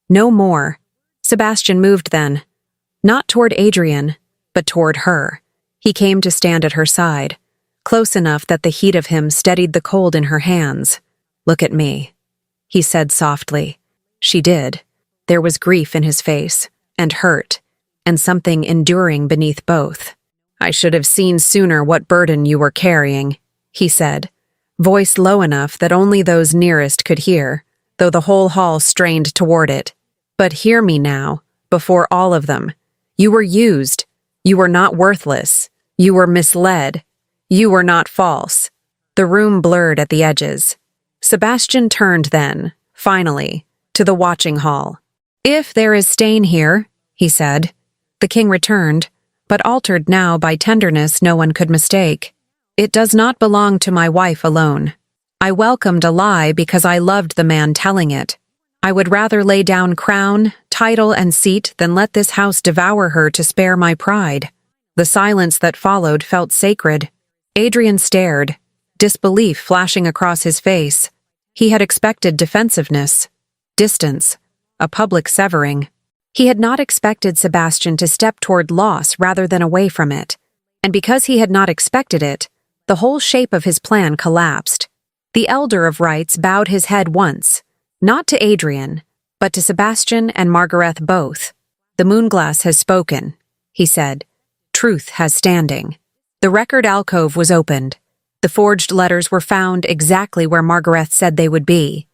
No more. Sebastian moved then. Not toward Adrian, but toward her. He came to stand at her side, close enough that the heat of him steadied the cold in her hands. "Look at me," he said softly. She did. There was grief in his face, and hurt, and something enduring beneath both. "I should have seen sooner what burden you were carrying," he said. voice low enough that only those nearest could hear, though the whole hall strained toward it. "But hear me now, before all of them. You were used. You were not worthless. You were misled. You were not false." The room blurred at the edges. Sebastian turned then, finally, to the watching hall. "If there is stain here," he said. The king returned, but altered now by tenderness no one could mistake. "It does not belong to my wife alone. I welcomed a lie because I loved the man telling it. I would rather lay down crown, title, and seat than let this house devour her to spare my pride." The silence that followed felt sacred. Adrian stared, disbelief flashing across his face. He had expected defensiveness, distance, a public severing. He had not expected Sebastian to step toward loss rather than away from it. And because he had not expected it, the whole shape of his plan collapsed. The elder of rights bowed his head once, not to Adrian, but to Sebastian and Margaret both. "The moonglass has spoken," he said. "Truth has standing." The record alcove was opened. The forged letters were found exactly where Margaret said they would be.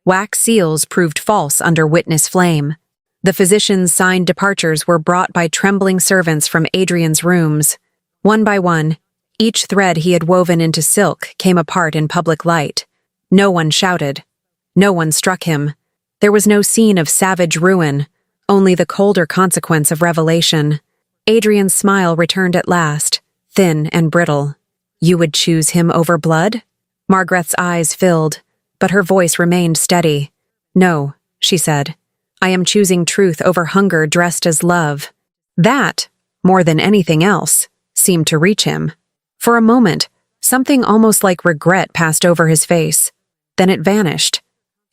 Wax seals proved false under witness flame. The physician's signed departures were brought by trembling servants from Adrian's rooms. One by one, each thread he had woven into silk came apart in public light. No one shouted. No one struck him. There was no scene of savage ruin, only the colder consequence of revelation. Adrian's smile returned at last, thin and brittle. "You would choose him over blood?" Margaret's eyes filled, but her voice remained steady. "No," she said. "I am choosing truth over hunger dressed as love." That, more than anything else, seemed to reach him. For a moment, something almost like regret passed over his face. Then it vanished,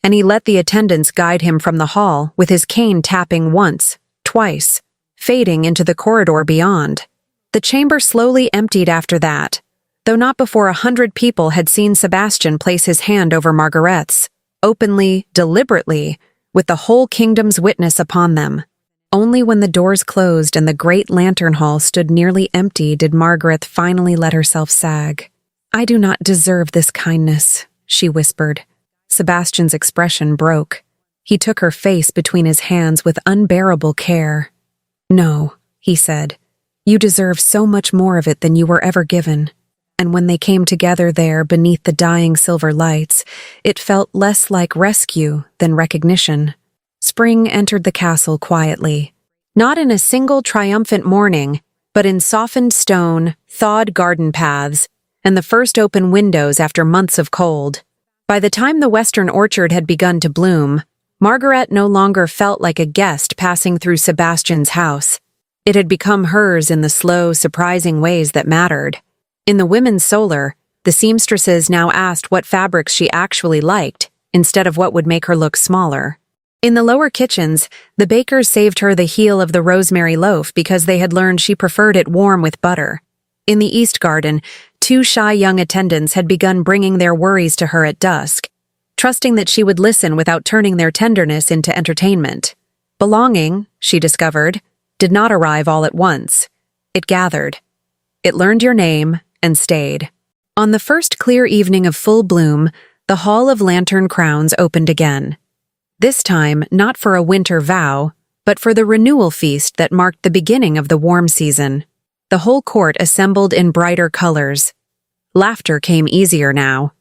and he let the attendants guide him from the hall with his cane tapping once, twice, fading into the corridor beyond. The chamber slowly emptied after that, though not before 100 people had seen Sebastian place his hand over Margaret's, openly, deliberately, with the whole kingdom's witness upon them. Only when the doors closed and the great lantern hall stood nearly empty did Margaret finally let herself sag. "I do not deserve this kindness," she whispered. Sebastian's expression broke. He took her face between his hands with unbearable care. "No," he said. "You deserve so much more of it than you were ever given." And when they came together there beneath the dying silver lights, it felt less like rescue than recognition. Spring entered the castle quietly, not in a single triumphant morning, but in softened stone, thawed garden paths, and the first open windows after months of cold. By the time the western orchard had begun to bloom, Margaret no longer felt like a guest passing through Sebastian's house. It had become hers in the slow, surprising ways that mattered. In the women's solar, the seamstresses now asked what fabrics she actually liked, instead of what would make her look smaller. In the lower kitchens, the bakers saved her the heel of the rosemary loaf because they had learned she preferred it warm with butter. In the east garden, 2 shy young attendants had begun bringing their worries to her at dusk, trusting that she would listen without turning their tenderness into entertainment. Belonging, she discovered, did not arrive all at once. It gathered. It learned your name and stayed. On the first clear evening of full bloom, the Hall of Lantern Crowns opened again. This time, not for a winter vow, but for the renewal feast that marked the beginning of the warm season. The whole court assembled in brighter colors. Laughter came easier now.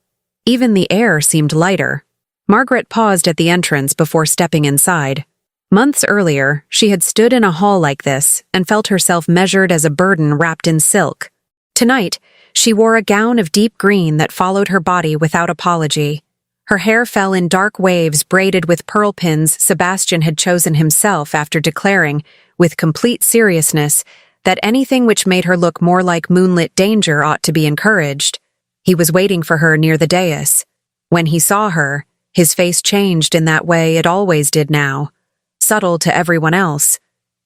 Even the air seemed lighter. Margaret paused at the entrance before stepping inside. Months earlier, she had stood in a hall like this and felt herself measured as a burden wrapped in silk. Tonight, she wore a gown of deep green that followed her body without apology. Her hair fell in dark waves braided with pearl pins Sebastian had chosen himself after declaring, with complete seriousness, that anything which made her look more like moonlit danger ought to be encouraged. He was waiting for her near the dais. When he saw her, his face changed in that way it always did now. Subtle to everyone else,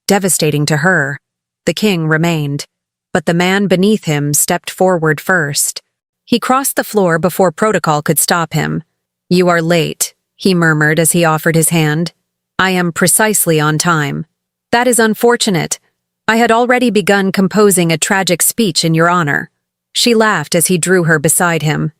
devastating to her. The king remained, but the man beneath him stepped forward first. He crossed the floor before protocol could stop him. "You are late," he murmured as he offered his hand. "I am precisely on time." "That is unfortunate. I had already begun composing a tragic speech in your honor." She laughed as he drew her beside him.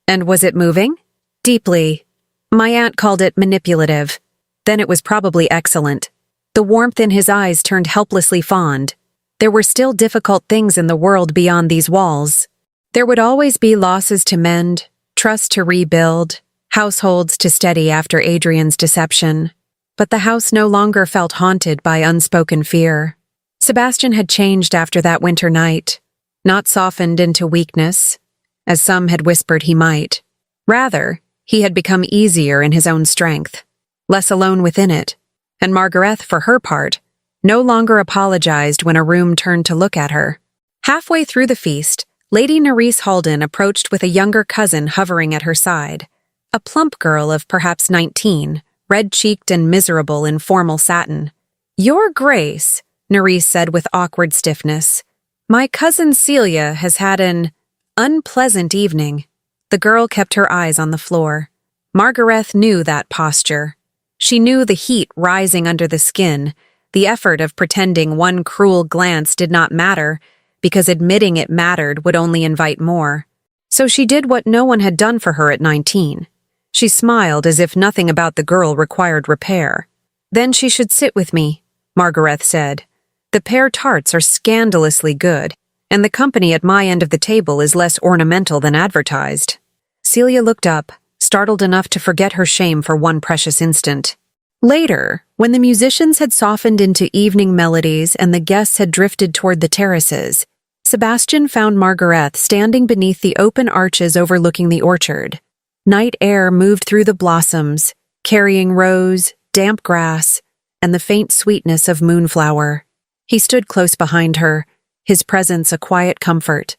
And was it moving? Deeply. My aunt called it manipulative. Then it was probably excellent. The warmth in his eyes turned helplessly fond. There were still difficult things in the world beyond these walls. There would always be losses to mend, trust to rebuild, households to steady after Adrian's deception. But the house no longer felt haunted by unspoken fear. Sebastian had changed after that winter night, not softened into weakness, as some had whispered he might. Rather, he had become easier in his own strength, less alone within it, and Margaret, for her part, no longer apologized when a room turned to look at her. Halfway through the feast, Lady Nerisse Halden approached with a younger cousin hovering at her side, a plump girl of perhaps 19, red-cheeked and miserable in formal satin. "Your Grace," Nerisse said with awkward stiffness, "my cousin Celia has had an unpleasant evening." The girl kept her eyes on the floor. Margaret knew that posture. She knew the heat rising under the skin, the effort of pretending one cruel glance did not matter, because admitting it mattered would only invite more. So she did what no one had done for her at 19. She smiled as if nothing about the girl required repair. "Then she should sit with me," Margaret said. "The pear tarts are scandalously good, and the company at my end of the table is less ornamental than advertised." Celia looked up, startled enough to forget her shame for one precious instant. Later, when the musicians had softened into evening melodies and the guests had drifted toward the terraces, Sebastian found Margaret standing beneath the open arches overlooking the orchard. Night air moved through the blossoms, carrying rose, damp grass, and the faint sweetness of moonflower. He stood close behind her, his presence a quiet comfort.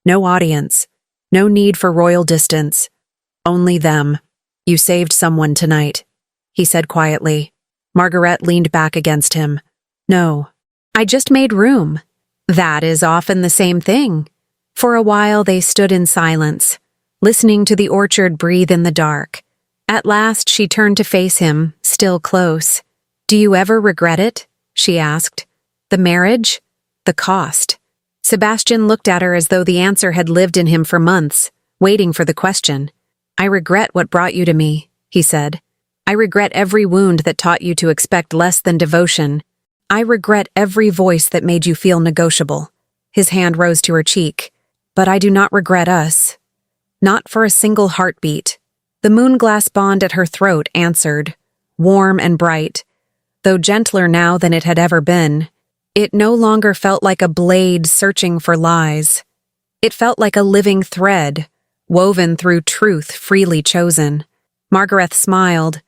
No audience, no need for royal distance, only them. "You saved someone tonight," he said quietly. Margaret leaned back against him. "No, I just made room." "That is often the same thing." For a while they stood in silence, listening to the orchard breathe in the dark. At last she turned to face him, still close. "Do you ever regret it?" she asked. "The marriage? The cost?" Sebastian looked at her as though the answer had lived in him for months, waiting for the question. "I regret what brought you to me," he said. "I regret every wound that taught you to expect less than devotion. I regret every voice that made you feel negotiable." His hand rose to her cheek. "But I do not regret us. Not for a single heartbeat." The moonglass bond at her throat answered, warm and bright, though gentler now than it had ever been. It no longer felt like a blade searching for lies. It felt like a living thread, woven through truth freely chosen. Margaret smiled,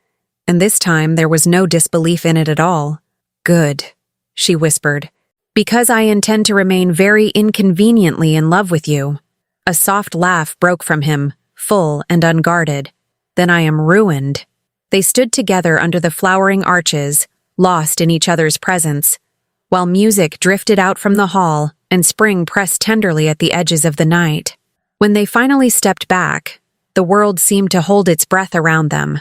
and this time there was no disbelief in it at all. "Good," she whispered, "because I intend to remain very inconveniently in love with you." A soft laugh broke from him, full and unguarded. "Then I am ruined." They stood together under the flowering arches, lost in each other's presence, while music drifted out from the hall and spring pressed tenderly at the edges of the night. When they finally stepped back, the world seemed to hold its breath around them.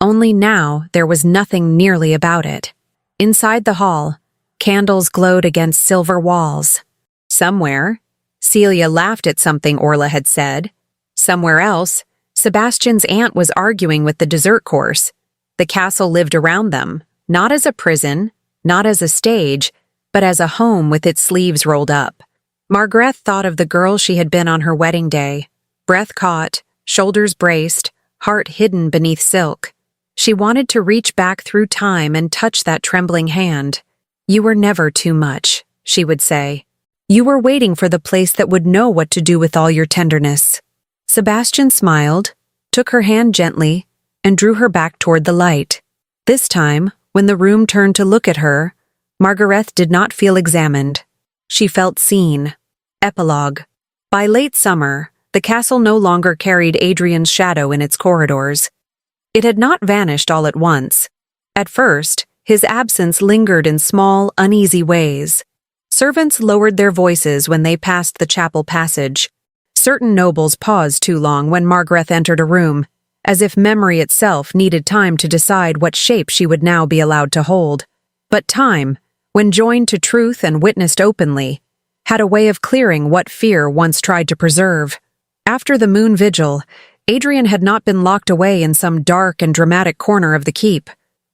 Only now there was nothing nearly about it. Inside the hall, candles glowed against silver walls. Somewhere, Celia laughed at something Orla had said. Somewhere else, Sebastian's aunt was arguing with the dessert course. The castle lived around them, not as a prison, not as a stage, but as a home with its sleeves rolled up. Margaret thought of the girl she had been on her wedding day, breath caught, shoulders braced, heart hidden beneath silk. She wanted to reach back through time and touch that trembling hand. "You were never too much," she would say. "You were waiting for the place that would know what to do with all your tenderness." Sebastian smiled, took her hand gently, and drew her back toward the light. This time, when the room turned to look at her, Margaret did not feel examined. She felt seen. Epilogue. By late summer, the castle no longer carried Adrian's shadow in its corridors. It had not vanished all at once. At first, his absence lingered in small, uneasy ways. Servants lowered their voices when they passed the chapel passage. Certain nobles paused too long when Margaret entered a room, as if memory itself needed time to decide what shape she would now be allowed to hold. But time, when joined to truth and witnessed openly, had a way of clearing what fear once tried to preserve. After the moon vigil, Adrian had not been locked away in some dark and dramatic corner of the keep.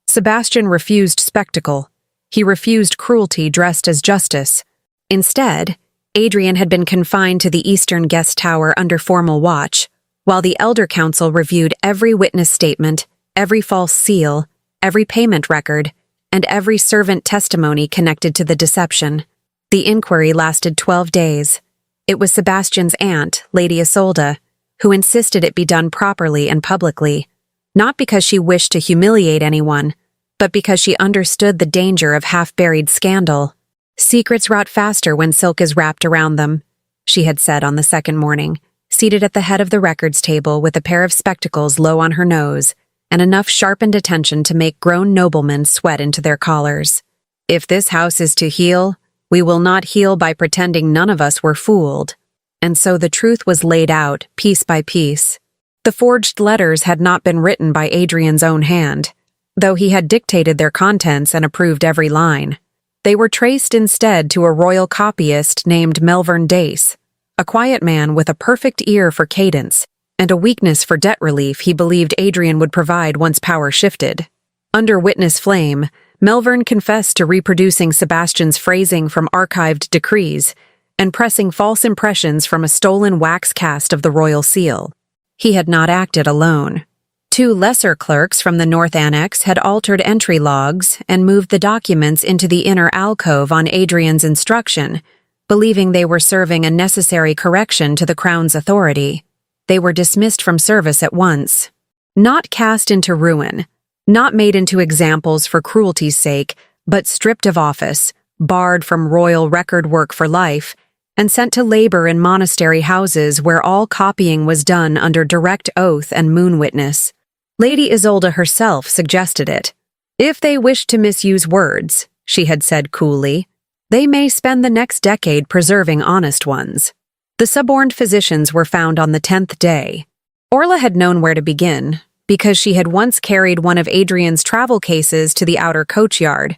Sebastian refused spectacle. He refused cruelty dressed as justice. Instead, Adrian had been confined to the eastern guest tower under formal watch, while the Elder Council reviewed every witness statement, every false seal, every payment record, and every servant testimony connected to the deception. The inquiry lasted 12 days. It was Sebastian's aunt, Lady Isolde, who insisted it be done properly and publicly, not because she wished to humiliate anyone, but because she understood the danger of half-buried scandal. "Secrets rot faster when silk is wrapped around them," she had said on the second morning, seated at the head of the records table with a pair of spectacles low on her nose and enough sharpened attention to make grown noblemen sweat into their collars. "If this house is to heal, we will not heal by pretending none of us were fooled." And so the truth was laid out, piece by piece. The forged letters had not been written by Adrian's own hand, though he had dictated their contents and approved every line. They were traced instead to a royal copyist named Melvern Dace, a quiet man with a perfect ear for cadence and a weakness for debt relief he believed Adrian would provide once power shifted. Under witness flame, Melvern confessed to reproducing Sebastian's phrasing from archived decrees and pressing false impressions from a stolen wax cast of the royal seal. He had not acted alone. 2 lesser clerks from the North Annex had altered entry logs and moved the documents into the inner alcove on Adrian's instruction, believing they were serving a necessary correction to the Crown's authority. They were dismissed from service at once. Not cast into ruin, not made into examples for cruelty's sake, but stripped of office, barred from royal record work for life, and sent to labor in monastery houses where all copying was done under direct oath and moon witness. Lady Isolde herself suggested it. "If they wish to misuse words," she had said coolly, "they may spend the next decade preserving honest ones." The suborned physicians were found on the 10th day. Orla had known where to begin, because she had once carried one of Adrian's travel cases to the outer coachyard,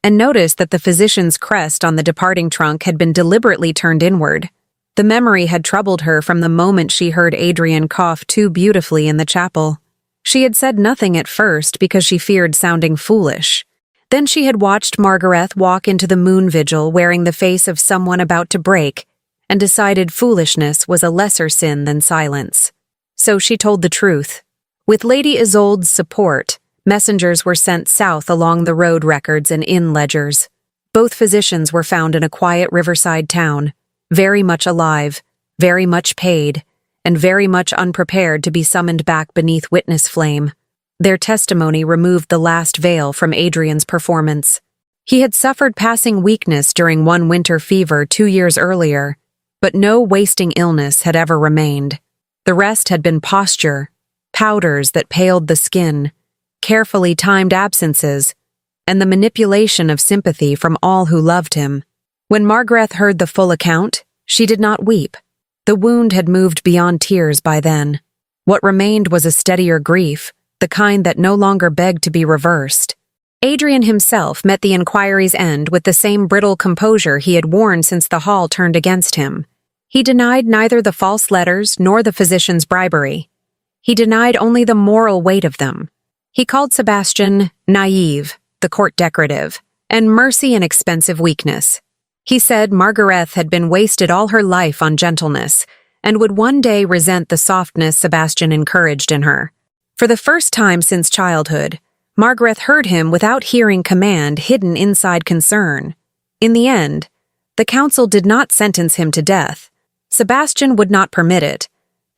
and noticed that the physician's crest on the departing trunk had been deliberately turned inward. The memory had troubled her from the moment she heard Adrian cough too beautifully in the chapel. She had said nothing at first because she feared sounding foolish. Then she had watched Margaret walk into the moon vigil wearing the face of someone about to break, and decided foolishness was a lesser sin than silence. So she told the truth. With Lady Isolde's support, messengers were sent south along the road records and inn ledgers. Both physicians were found in a quiet riverside town, very much alive, very much paid, and very much unprepared to be summoned back beneath witness flame. Their testimony removed the last veil from Adrian's performance. He had suffered passing weakness during one winter fever 2 years earlier, but no wasting illness had ever remained. The rest had been posture, powders that paled the skin, carefully timed absences, and the manipulation of sympathy from all who loved him. When Margaret heard the full account, she did not weep. The wound had moved beyond tears by then. What remained was a steadier grief, the kind that no longer begged to be reversed. Adrian himself met the inquiry's end with the same brittle composure he had worn since the hall turned against him. He denied neither the false letters nor the physician's bribery. He denied only the moral weight of them. He called Sebastian naive, the court decorative, and mercy an expensive weakness. He said Margaret had been wasted all her life on gentleness, and would one day resent the softness Sebastian encouraged in her. For the first time since childhood, Margaret heard him without hearing command hidden inside concern. In the end, the council did not sentence him to death. Sebastian would not permit it,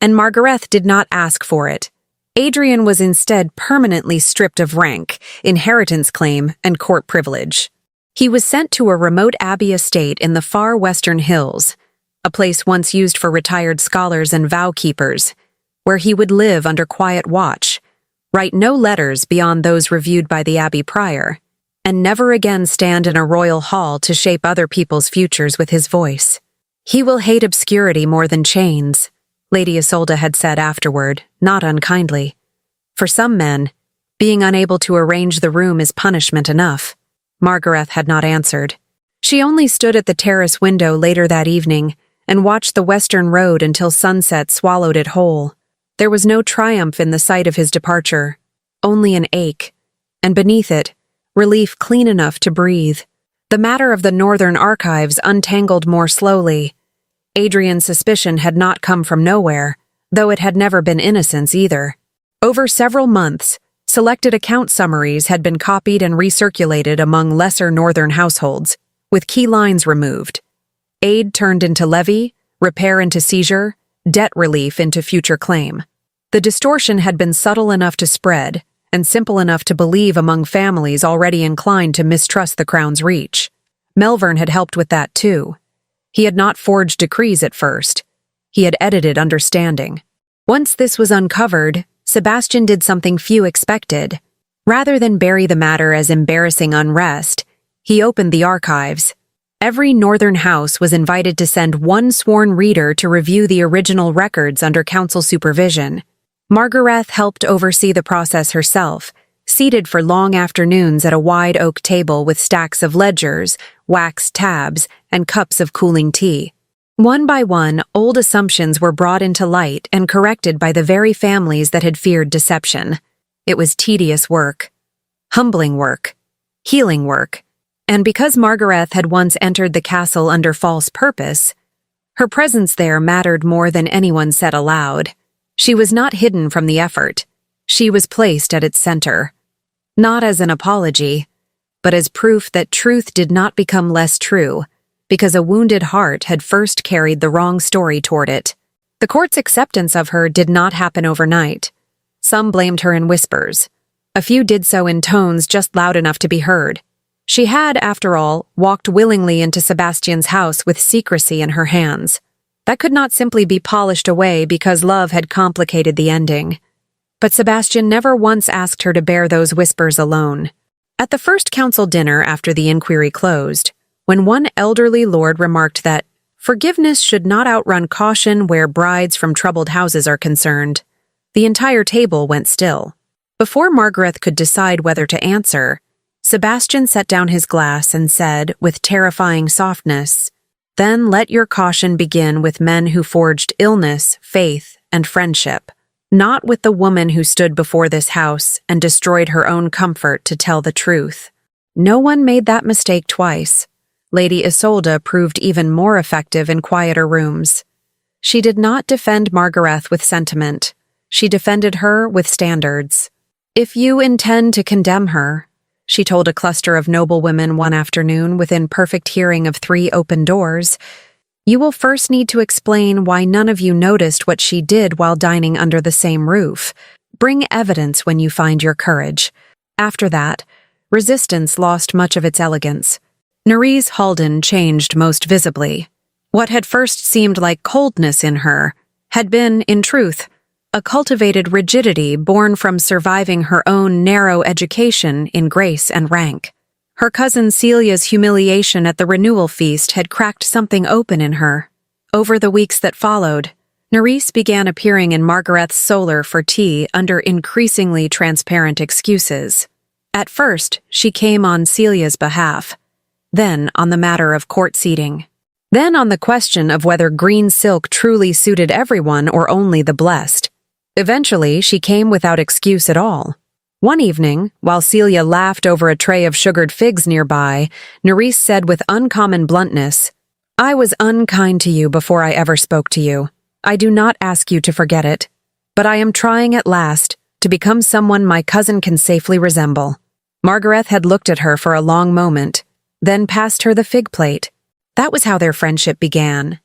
and Margaret did not ask for it. Adrian was instead permanently stripped of rank, inheritance claim, and court privilege. He was sent to a remote abbey estate in the far western hills, a place once used for retired scholars and vow-keepers, where he would live under quiet watch, write no letters beyond those reviewed by the abbey prior, and never again stand in a royal hall to shape other people's futures with his voice. "He will hate obscurity more than chains," Lady Isolde had said afterward, not unkindly. For some men, being unable to arrange the room is punishment enough. Margaret had not answered. She only stood at the terrace window later that evening and watched the western road until sunset swallowed it whole. There was no triumph in the sight of his departure, only an ache, and beneath it, relief clean enough to breathe. The matter of the Northern Archives untangled more slowly. Adrian's suspicion had not come from nowhere, though it had never been innocence either. Over several months, selected account summaries had been copied and recirculated among lesser Northern households, with key lines removed. Aid turned into levy, repair into seizure, debt relief into future claim. The distortion had been subtle enough to spread, and simple enough to believe among families already inclined to mistrust the Crown's reach. Melvern had helped with that too. He had not forged decrees at first. He had edited understanding. Once this was uncovered, Sebastian did something few expected. Rather than bury the matter as embarrassing unrest, he opened the archives. Every Northern house was invited to send one sworn reader to review the original records under council supervision. Margaret helped oversee the process herself, seated for long afternoons at a wide oak table with stacks of ledgers, waxed tabs, and cups of cooling tea. One by one, old assumptions were brought into light and corrected by the very families that had feared deception. It was tedious work, humbling work, healing work, and because Margaret had once entered the castle under false purpose, her presence there mattered more than anyone said aloud. She was not hidden from the effort. She was placed at its center. Not as an apology, but as proof that truth did not become less true, because a wounded heart had first carried the wrong story toward it. The court's acceptance of her did not happen overnight. Some blamed her in whispers. A few did so in tones just loud enough to be heard. She had, after all, walked willingly into Sebastian's house with secrecy in her hands. That could not simply be polished away because love had complicated the ending. But Sebastian never once asked her to bear those whispers alone. At the first council dinner after the inquiry closed, when one elderly lord remarked that forgiveness should not outrun caution where brides from troubled houses are concerned, the entire table went still. Before Margaret could decide whether to answer, Sebastian set down his glass and said, with terrifying softness, "Then let your caution begin with men who forged illness, faith, and friendship, not with the woman who stood before this house and destroyed her own comfort to tell the truth." No one made that mistake twice. Lady Isolde proved even more effective in quieter rooms. She did not defend Margaret with sentiment. She defended her with standards. "If you intend to condemn her," she told a cluster of noblewomen one afternoon within perfect hearing of 3 open doors, "you will first need to explain why none of you noticed what she did while dining under the same roof. Bring evidence when you find your courage." After that, resistance lost much of its elegance. Nerys Halden changed most visibly. What had first seemed like coldness in her had been, in truth, a cultivated rigidity born from surviving her own narrow education in grace and rank. Her cousin Celia's humiliation at the renewal feast had cracked something open in her. Over the weeks that followed, Nerys began appearing in Margaret's solar for tea under increasingly transparent excuses. At first, she came on Celia's behalf, then on the matter of court seating, then on the question of whether green silk truly suited everyone or only the blessed. Eventually, she came without excuse at all. One evening, while Celia laughed over a tray of sugared figs nearby, Nerys said with uncommon bluntness, "I was unkind to you before I ever spoke to you. I do not ask you to forget it. But I am trying at last to become someone my cousin can safely resemble." Margaret had looked at her for a long moment, then passed her the fig plate. That was how their friendship began.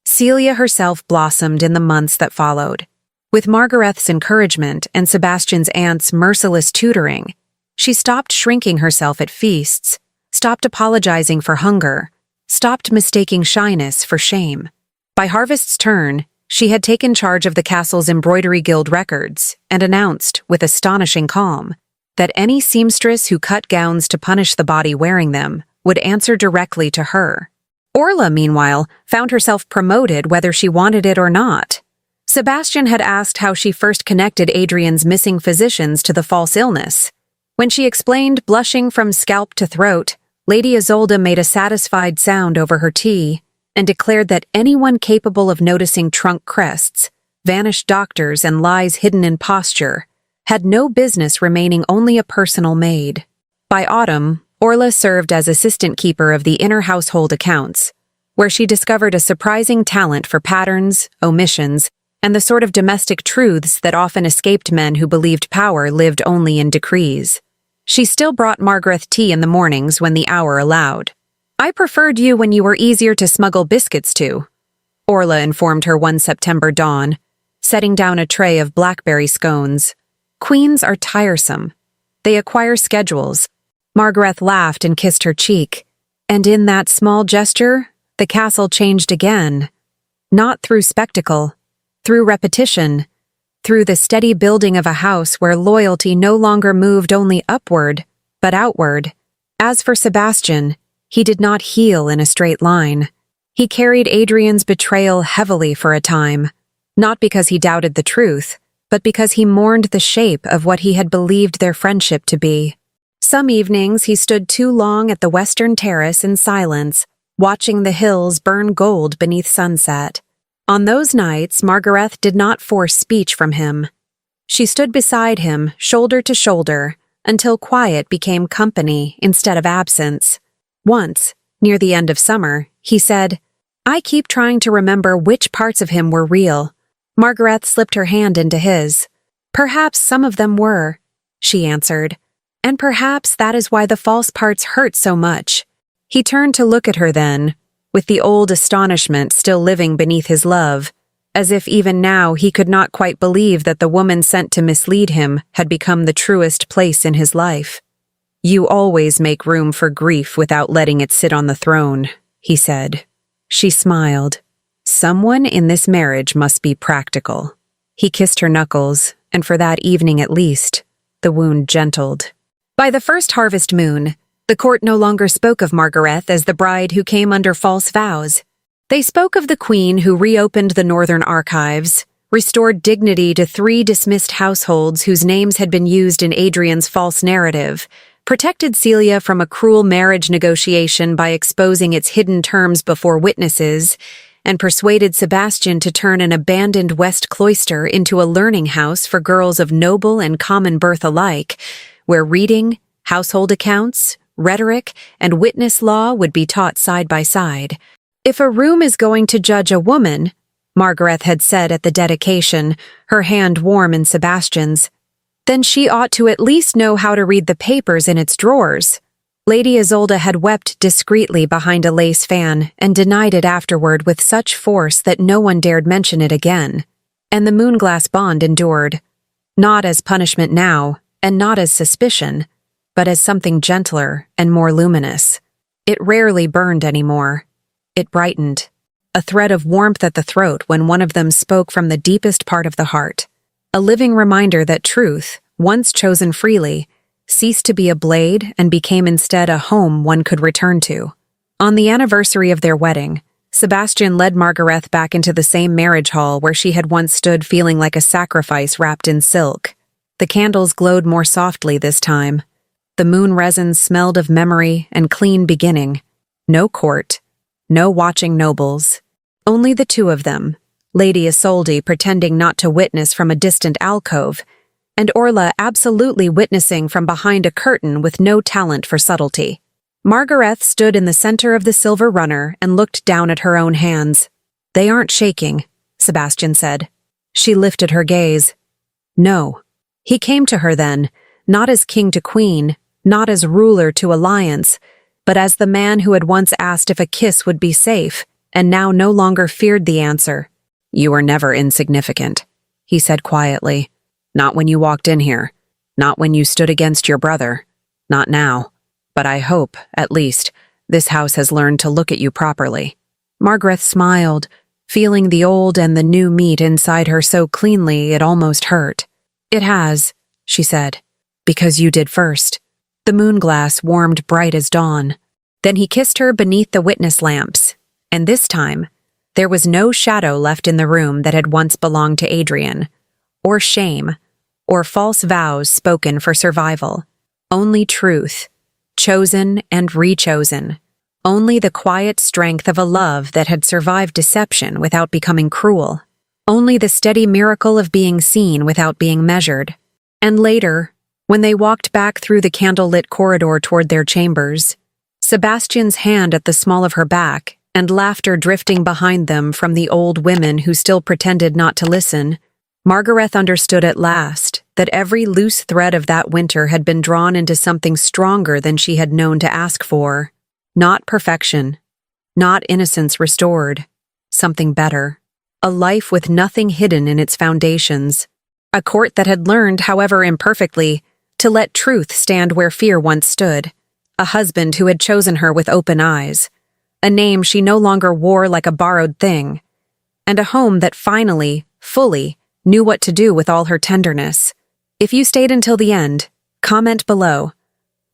Celia herself blossomed in the months that followed. With Margaret's encouragement and Sebastian's aunt's merciless tutoring, she stopped shrinking herself at feasts, stopped apologizing for hunger, stopped mistaking shyness for shame. By harvest's turn, she had taken charge of the castle's embroidery guild records and announced, with astonishing calm, that any seamstress who cut gowns to punish the body wearing them would answer directly to her. Orla, meanwhile, found herself promoted whether she wanted it or not. Sebastian had asked how she first connected Adrian's missing physicians to the false illness. When she explained, blushing from scalp to throat, Lady Isolde made a satisfied sound over her tea and declared that anyone capable of noticing trunk crests vanished doctors and lies hidden in posture, had no business remaining only a personal maid. By autumn, Orla served as assistant keeper of the inner household accounts, where she discovered a surprising talent for patterns, omissions, and the sort of domestic truths that often escaped men who believed power lived only in decrees. She still brought Margaret tea in the mornings when the hour allowed. "I preferred you when you were easier to smuggle biscuits to," Orla informed her one September dawn, setting down a tray of blackberry scones. "Queens are tiresome. They acquire schedules." Margaret laughed and kissed her cheek, and in that small gesture, the castle changed again. Not through spectacle, through repetition, through the steady building of a house where loyalty no longer moved only upward, but outward. As for Sebastian, he did not heal in a straight line. He carried Adrian's betrayal heavily for a time, not because he doubted the truth, but because he mourned the shape of what he had believed their friendship to be. Some evenings he stood too long at the western terrace in silence, watching the hills burn gold beneath sunset. On those nights, Margaret did not force speech from him. She stood beside him, shoulder to shoulder, until quiet became company instead of absence. Once, near the end of summer, he said, "I keep trying to remember which parts of him were real." Margaret slipped her hand into his. "Perhaps some of them were," she answered. "And perhaps that is why the false parts hurt so much." He turned to look at her then, with the old astonishment still living beneath his love, as if even now he could not quite believe that the woman sent to mislead him had become the truest place in his life. "You always make room for grief without letting it sit on the throne," he said. She smiled. "Someone in this marriage must be practical." He kissed her knuckles, and for that evening at least, the wound gentled. By the first harvest moon, the court no longer spoke of Margaret as the bride who came under false vows. They spoke of the queen who reopened the northern archives, restored dignity to 3 dismissed households whose names had been used in Adrian's false narrative, protected Celia from a cruel marriage negotiation by exposing its hidden terms before witnesses, and persuaded Sebastian to turn an abandoned West Cloister into a learning house for girls of noble and common birth alike, where reading, household accounts, rhetoric, and witness law would be taught side by side. "If a room is going to judge a woman," Margaret had said at the dedication, her hand warm in Sebastian's, "then she ought to at least know how to read the papers in its drawers." Lady Isolde had wept discreetly behind a lace fan and denied it afterward with such force that no one dared mention it again. And the moonglass bond endured, not as punishment now, and not as suspicion, but as something gentler and more luminous. It rarely burned anymore. It brightened, a thread of warmth at the throat when one of them spoke from the deepest part of the heart, a living reminder that truth, once chosen freely, ceased to be a blade and became instead a home one could return to. On the anniversary of their wedding, Sebastian led Margaret back into the same marriage hall where she had once stood feeling like a sacrifice wrapped in silk. The candles glowed more softly this time. The moon resin smelled of memory and clean beginning. No court, no watching nobles. Only the 2 of them, Lady Isolde pretending not to witness from a distant alcove, and Orla absolutely witnessing from behind a curtain with no talent for subtlety. Margaret stood in the center of the silver runner and looked down at her own hands. "They aren't shaking," Sebastian said. She lifted her gaze. "No." He came to her then, not as king to queen, not as ruler to alliance, but as the man who had once asked if a kiss would be safe, and now no longer feared the answer. "You were never insignificant," he said quietly. "Not when you walked in here, not when you stood against your brother, not now. But I hope, at least, this house has learned to look at you properly." Margaret smiled, feeling the old and the new meet inside her so cleanly it almost hurt. "It has," she said, "because you did first." The moonglass warmed bright as dawn. Then he kissed her beneath the witness lamps, and this time, there was no shadow left in the room that had once belonged to Adrian, or shame, or false vows spoken for survival. Only truth, chosen and rechosen. Only the quiet strength of a love that had survived deception without becoming cruel. only the steady miracle of being seen without being measured. And later, when they walked back through the candlelit corridor toward their chambers, Sebastian's hand at the small of her back and laughter drifting behind them from the old women who still pretended not to listen, Margaret understood at last that every loose thread of that winter had been drawn into something stronger than she had known to ask for. Not perfection, not innocence restored, something better. A life with nothing hidden in its foundations. A court that had learned, however imperfectly, to let truth stand where fear once stood. A husband who had chosen her with open eyes. A name she no longer wore like a borrowed thing. And a home that finally, fully, knew what to do with all her tenderness. If you stayed until the end, comment below.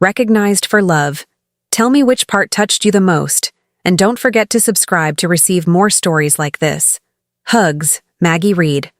Recognized for love. Tell me which part touched you the most, and don't forget to subscribe to receive more stories like this. Hugs, Maggie Reed.